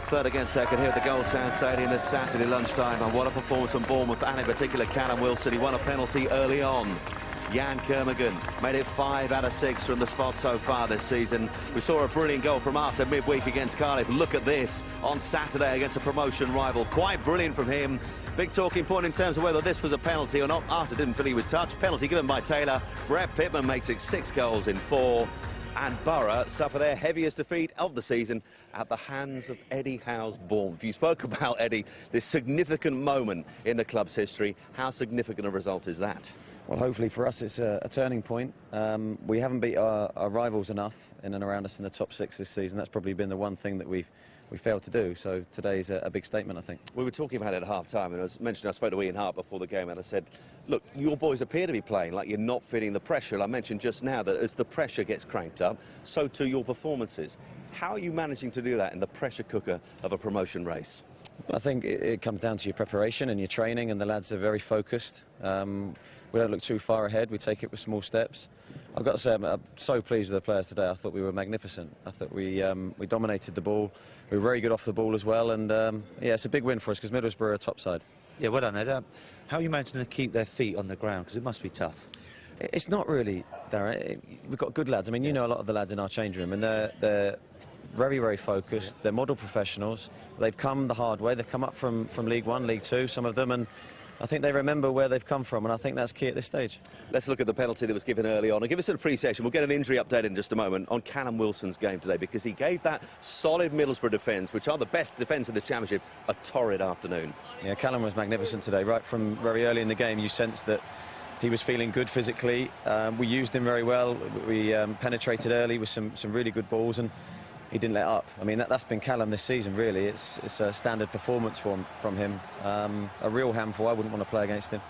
3rd against 2nd here at the Goldstand Stadium this Saturday lunchtime, and what a performance from Bournemouth, and in particular Callum Wilson. He won a penalty early on. Jan Kermigan made it 5 out of 6 from the spot so far this season. We saw a brilliant goal from Arter midweek against Cardiff. Look at this on Saturday against a promotion rival. Quite brilliant from him. Big talking point in terms of whether this was a penalty or not. Arter didn't feel he was touched. Penalty given by Taylor. Brett Pittman makes it 6 goals in 4. And Borough suffer their heaviest defeat of the season at the hands of Eddie Howe's Bournemouth. You spoke about, Eddie, this significant moment in the club's history. How significant a result is that? Well, hopefully for us it's a turning point. We haven't beat our rivals enough in and around us in the top 6 this season. That's probably been the one thing that we failed to do. So today's a big statement, I think. We were talking about it at half-time, and as mentioned, I spoke to Ian Hart before the game, and I said, look, your boys appear to be playing like you're not feeling the pressure. And I mentioned just now that as the pressure gets cranked up, so too your performances. How are you managing to do that in the pressure cooker of a promotion race? I think it comes down to your preparation and your training, and the lads are very focused. We don't look too far ahead. We take it with small steps. I've got to say, I'm so pleased with the players today. I thought we were magnificent. I thought we dominated the ball. We were very good off the ball as well, and yeah, it's a big win for us because Middlesbrough are top side. Yeah, well done, Ed. How are you managing to keep their feet on the ground? Because it must be tough. It's not really, Darren. We've got good lads. I mean, you know a lot of the lads in our change room, and they're very, very focused. They're model professionals. They've come the hard way. They've come up from League One, League Two, some of them, and I think they remember where they've come from, and I think that's key at this stage. Let's look at the penalty that was given early on and give us an appreciation. We'll get an injury update in just a moment on Callum Wilson's game today, because he gave that solid Middlesbrough defence, which are the best defence in the Championship, a torrid afternoon. Yeah, Callum was magnificent today. Right from very early in the game, you sensed that he was feeling good physically. We used him very well. We penetrated early with some really good balls, and he didn't let up. I mean, that's been Callum this season, really. It's a standard performance from him. A real handful. I wouldn't want to play against him.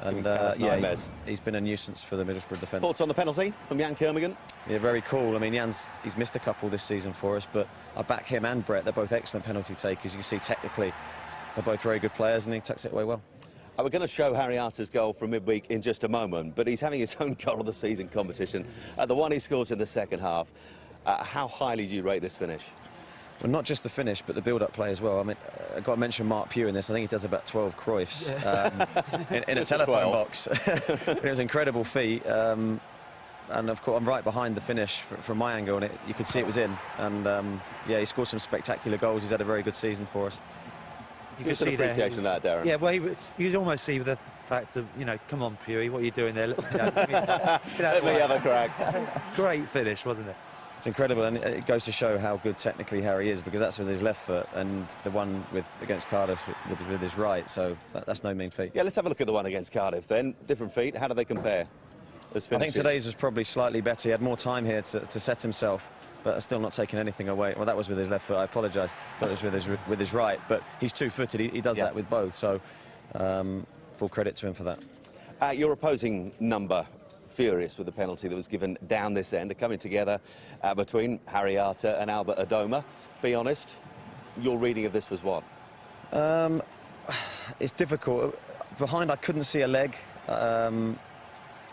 And yeah, he's been a nuisance for the Middlesbrough defence. Thoughts on the penalty from Jan Kermigan? Yeah, very cool. I mean, he's missed a couple this season for us, but I back him and Brett. They're both excellent penalty takers. You can see technically they're both very good players, and he tucks it away well. We're going to show Harry Arter's goal from midweek in just a moment, but he's having his own goal of the season competition, the one he scores in the second half. How highly do you rate this finish? Well, not just the finish, but the build-up play as well. I mean, I've got to mention Mark Pugh in this. I think he does about 12 Cruyffs in a telephone box. It was an incredible feat. And, of course, I'm right behind the finish from my angle, and you could see it was in. And, yeah, he scored some spectacular goals. He's had a very good season for us. You can see appreciation of that, Darren. Yeah, well, you could almost see the fact of, come on, Pewey, what are you doing there? Let me have a crack. Great finish, wasn't it? It's incredible, and it goes to show how good technically Harry is, because that's with his left foot, and the one against Cardiff with his right, so that's no mean feat. Yeah, let's have a look at the one against Cardiff then. Different feet, how do they compare? I think today's was probably slightly better. He had more time here to set himself, but still not taking anything away. Well, that was with his left foot, I apologise. That was with his right, but he's two-footed, he does that with both, so full credit to him for that. Your opposing number, furious with the penalty that was given down this end, coming together between Harry Arter and Albert Adoma. Be honest, your reading of this was what? It's difficult. Behind, I couldn't see a leg.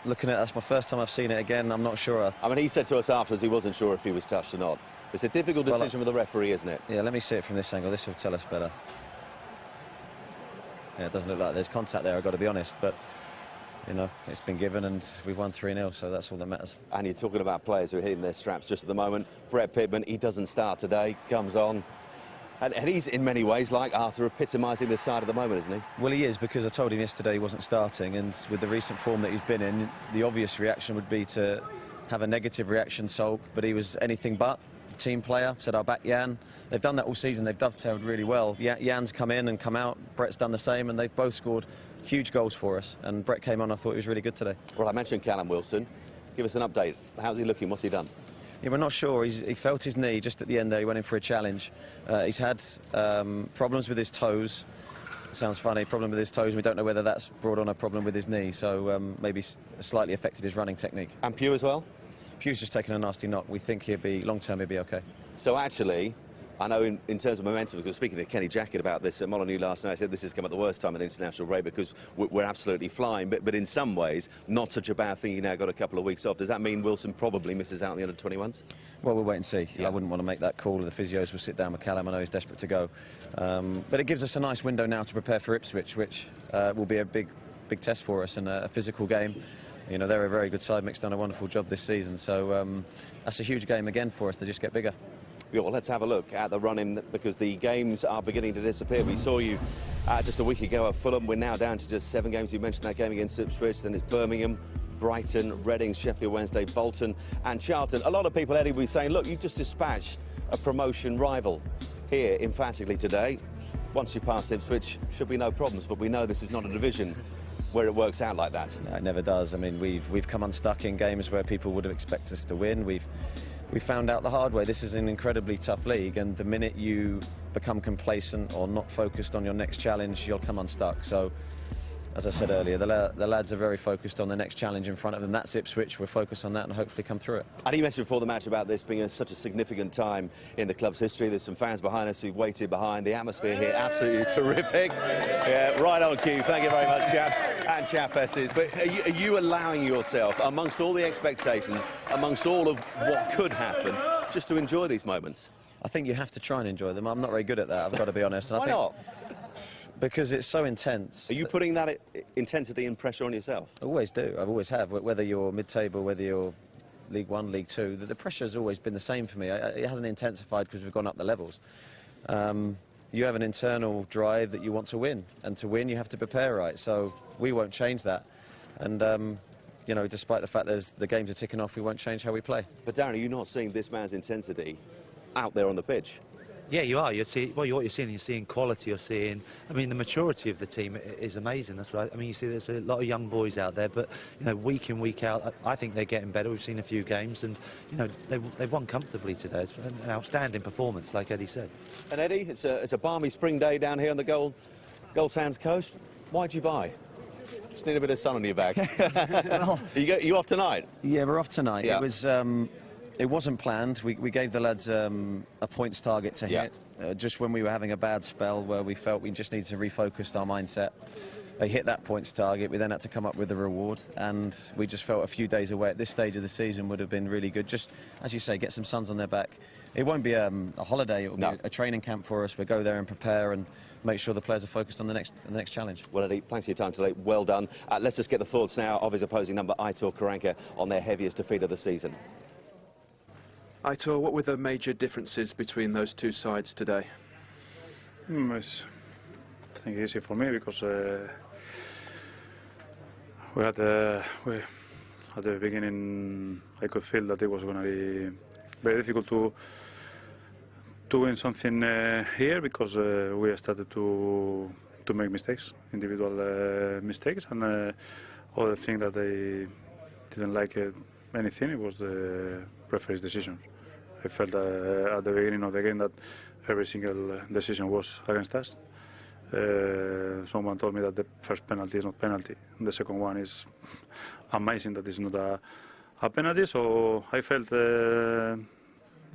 Looking at that's my first time I've seen it again. I'm not sure. I mean, he said to us afterwards he wasn't sure if he was touched or not. It's a difficult decision for the referee, isn't it? Yeah, let me see it from this angle. This will tell us better. Yeah, it doesn't look like there's contact there, I've got to be honest, but it's been given and we've won 3-0, so that's all that matters. And you're talking about players who are hitting their straps just at the moment. Brett Pitman, he doesn't start today, comes on. And he's, in many ways, like Arthur, epitomising this side at the moment, isn't he? Well, he is, because I told him yesterday he wasn't starting, and with the recent form that he's been in, the obvious reaction would be to have a negative reaction, sulk, but he was anything but. Team player, said I'll back Jan. They've done that all season, they've dovetailed really well. Jan's come in and come out, Brett's done the same, and they've both scored huge goals for us. And Brett came on, I thought he was really good today. Well, I mentioned Callum Wilson. Give us an update. How's he looking? What's he done? Yeah, we're not sure. He felt his knee just at the end there. He went in for a challenge. He's had problems with his toes. Sounds funny, problem with his toes. We don't know whether that's brought on a problem with his knee, so maybe slightly affected his running technique. And Pugh as well? Pugh's just taken a nasty knock. We think long-term he'll be OK. So actually, I know in terms of momentum, because speaking to Kenny Jackett about this at Molineux last night, I said this has come at the worst time in international break because we're absolutely flying, but in some ways, not such a bad thing. You now got a couple of weeks off. Does that mean Wilson probably misses out on the under-21s? Well, we'll wait and see. Yeah. I wouldn't want to make that call. The physios will sit down with Callum. I know he's desperate to go. But it gives us a nice window now to prepare for Ipswich, which will be a big test for us and a physical game. They're a very good side. Mick's done a wonderful job this season, so that's a huge game again for us to just get bigger. Yeah, well, let's have a look at the run-in, because the games are beginning to disappear. We saw you just a week ago at Fulham. We're now down to just 7 games. You mentioned that game against Ipswich, then it's Birmingham, Brighton, Reading, Sheffield Wednesday, Bolton and Charlton. A lot of people, Eddie, will be saying, look, you've just dispatched a promotion rival here emphatically today. Once you pass Ipswich, should be no problems, but we know this is not a division where it works out like that. No, it never does. I mean, we've come unstuck in games where people would have expected us to win. We found out the hard way. This is an incredibly tough league, and the minute you become complacent or not focused on your next challenge, you'll come unstuck. So, as I said earlier, the lads are very focused on the next challenge in front of them. That's Ipswich. We're focused on that and hopefully come through it. And you mentioned before the match about this being such a significant time in the club's history. There's some fans behind us who've waited behind. The atmosphere here, absolutely terrific. Yeah, right on cue. Thank you very much, chaps and chapesses. But are you allowing yourself, amongst all the expectations, amongst all of what could happen, just to enjoy these moments? I think you have to try and enjoy them. I'm not very good at that, I've got to be honest. Why not? Because it's so intense. Are you putting that intensity and pressure on yourself? I always do. I've always have. Whether you're mid-table, whether you're League One, League Two, the pressure's always been the same for me. It hasn't intensified because we've gone up the levels. You have an internal drive that you want to win, and to win you have to prepare right. So we won't change that. And despite the fact the games are ticking off, we won't change how we play. But Darren, are you not seeing this man's intensity out there on the pitch? Yeah, you are. You're seeing quality. You're seeing. I mean, the maturity of the team is amazing. That's right. I mean, you see, there's a lot of young boys out there, but week in, week out, I think they're getting better. We've seen a few games, and they've won comfortably today. It's an outstanding performance, like Eddie said. And Eddie, it's a balmy spring day down here on the Gold Sands coast. Why'd you buy? Just need a bit of sun on your backs. Well, you off tonight? Yeah, we're off tonight. Yeah. It wasn't planned. We gave the lads a points target to hit, just when we were having a bad spell where we felt we just needed to refocus our mindset. they hit that points target. We then had to come up with the reward, and we just felt a few days away at this stage of the season would have been really good. Just, as you say, get some suns on their back. It won't be a holiday, it will be a training camp for us. We'll go there and prepare and make sure the players are focused on the next challenge. Well, Eddie, thanks for your time today. Well done. Let's just get the thoughts now of his opposing number, Aitor Karanka, on their heaviest defeat of the season. Aitor, what were the major differences between those two sides today? It's, I think, easy for me because we at the beginning I could feel that it was going to be very difficult to win something here because we started to make mistakes, individual mistakes, and other thing that I didn't like anything, it was the referee's decisions. I felt at the beginning of the game that every single decision was against us. Someone told me that the first penalty is not penalty, the second one is amazing that it's not a penalty, so I felt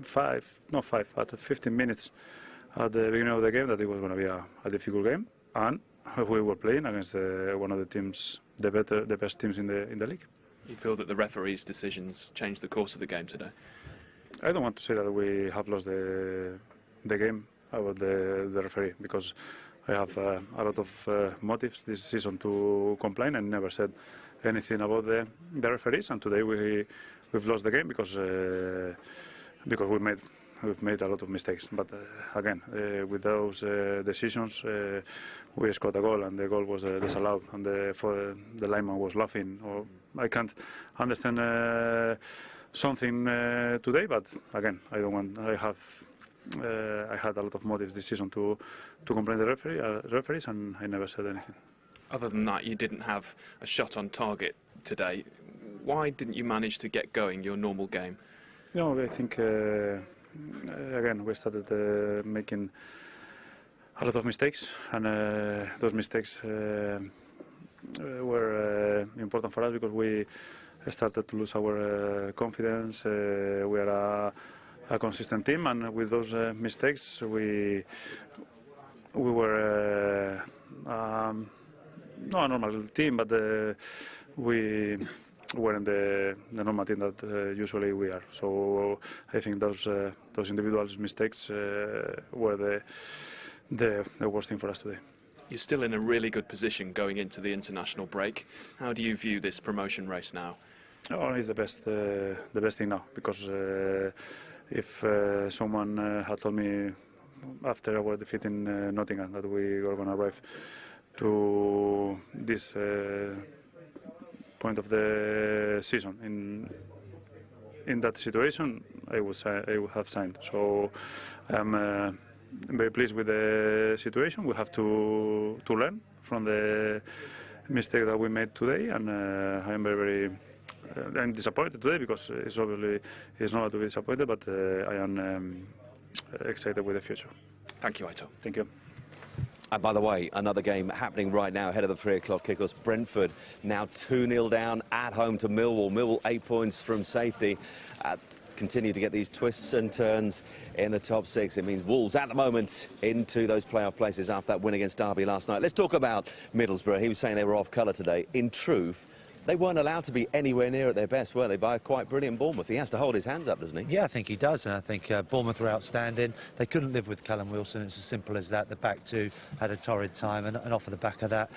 15 minutes at the beginning of the game that it was going to be a difficult game, and we were playing against one of the teams, the best teams in the league. You feel that the referee's decisions changed the course of the game today? I don't want to say that we have lost the game about the referee, because I have a lot of motives this season to complain, and never said anything about the referees. And today we've lost the game because we've made a lot of mistakes. But again, with those decisions, we scored a goal, and the goal was disallowed, and the lineman was laughing. Or I can't understand something today. But again, I don't want. I had a lot of motives this season to complain the referees, and I never said anything. Other than that, you didn't have a shot on target today. Why didn't you manage to get going your normal game? No, I think again we started making a lot of mistakes, and those mistakes were important for us because we started to lose our confidence. We are a consistent team, and with those mistakes we were not a normal team, but we weren't the normal team that usually we are. So I think those individual mistakes were the worst thing for us today. You're still in a really good position going into the international break. How do you view this promotion race now? Oh, it's the best thing now, because if someone had told me after our defeat in Nottingham that we were going to arrive to this point of the season in that situation, I would have signed. So I'm very pleased with the situation. We have to learn from the mistake that we made today, and I am very I'm disappointed today because it's normal to be disappointed, but I am excited with the future. Thank you, Aitor. Thank you. And by the way, another game happening right now ahead of the 3 o'clock kickoff. Brentford now 2-0 down at home to Millwall. Millwall 8 points from safety. Continue to get these twists and turns in the top 6. It means Wolves at the moment into those playoff places after that win against Derby last night. Let's talk about Middlesbrough. He was saying they were off colour today. In truth, they weren't allowed to be anywhere near at their best, were they, by a quite brilliant Bournemouth? He has to hold his hands up, doesn't he? Yeah, I think he does, and I think Bournemouth were outstanding. They couldn't live with Callum Wilson. It's as simple as that. The back two had a torrid time, and off of the back of that,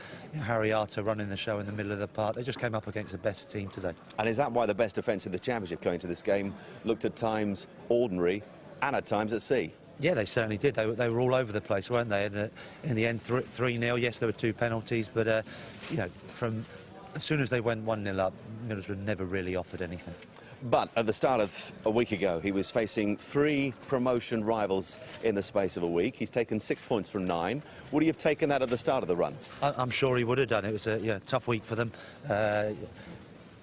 Harry Arter running the show in the middle of the park. They just came up against a better team today. And is that why the best defence in the Championship going to this game looked at times ordinary and at times at sea? Yeah, they certainly did. They were all over the place, weren't they? And in the end, 3-0. Yes, there were 2 penalties, but you know, from as soon as they went 1-0 up, Middlesbrough never really offered anything. But at the start of a week ago, he was facing 3 promotion rivals in the space of a week. He's taken 6 points from 9. Would he have taken that at the start of the run? I'm sure he would have done. It was a tough week for them.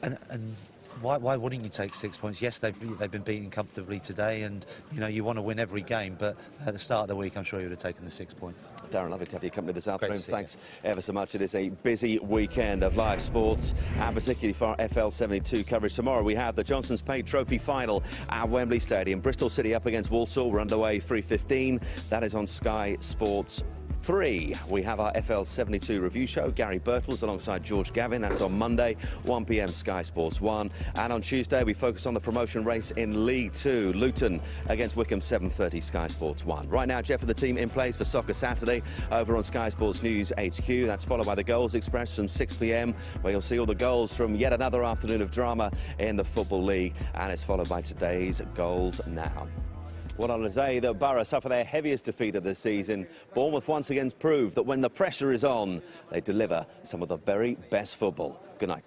And why wouldn't you take 6 points? Yes, they've been beaten comfortably today, and you know you want to win every game. But at the start of the week, I'm sure he would have taken the 6 points. Darren, lovely to have your company this afternoon. Thanks ever so much. It is a busy weekend of live sports, and particularly for our FL72 coverage. Tomorrow we have the Johnson's Paid Trophy final at Wembley Stadium. Bristol City up against Walsall. We're underway 3:15. That is on Sky Sports 3, we have our FL 72 review show. Gary Birtles alongside George Gavin. That's on Monday, 1 p.m. Sky Sports 1. And on Tuesday, we focus on the promotion race in League 2. Luton against Wycombe, 7:30 Sky Sports 1. Right now, Jeff and the team in place for Soccer Saturday over on Sky Sports News HQ. That's followed by the Goals Express from 6 p.m, where you'll see all the goals from yet another afternoon of drama in the Football League. And it's followed by today's Goals Now. Well, on a day that Borough suffer their heaviest defeat of the season, Bournemouth once again proved that when the pressure is on, they deliver some of the very best football. Good night.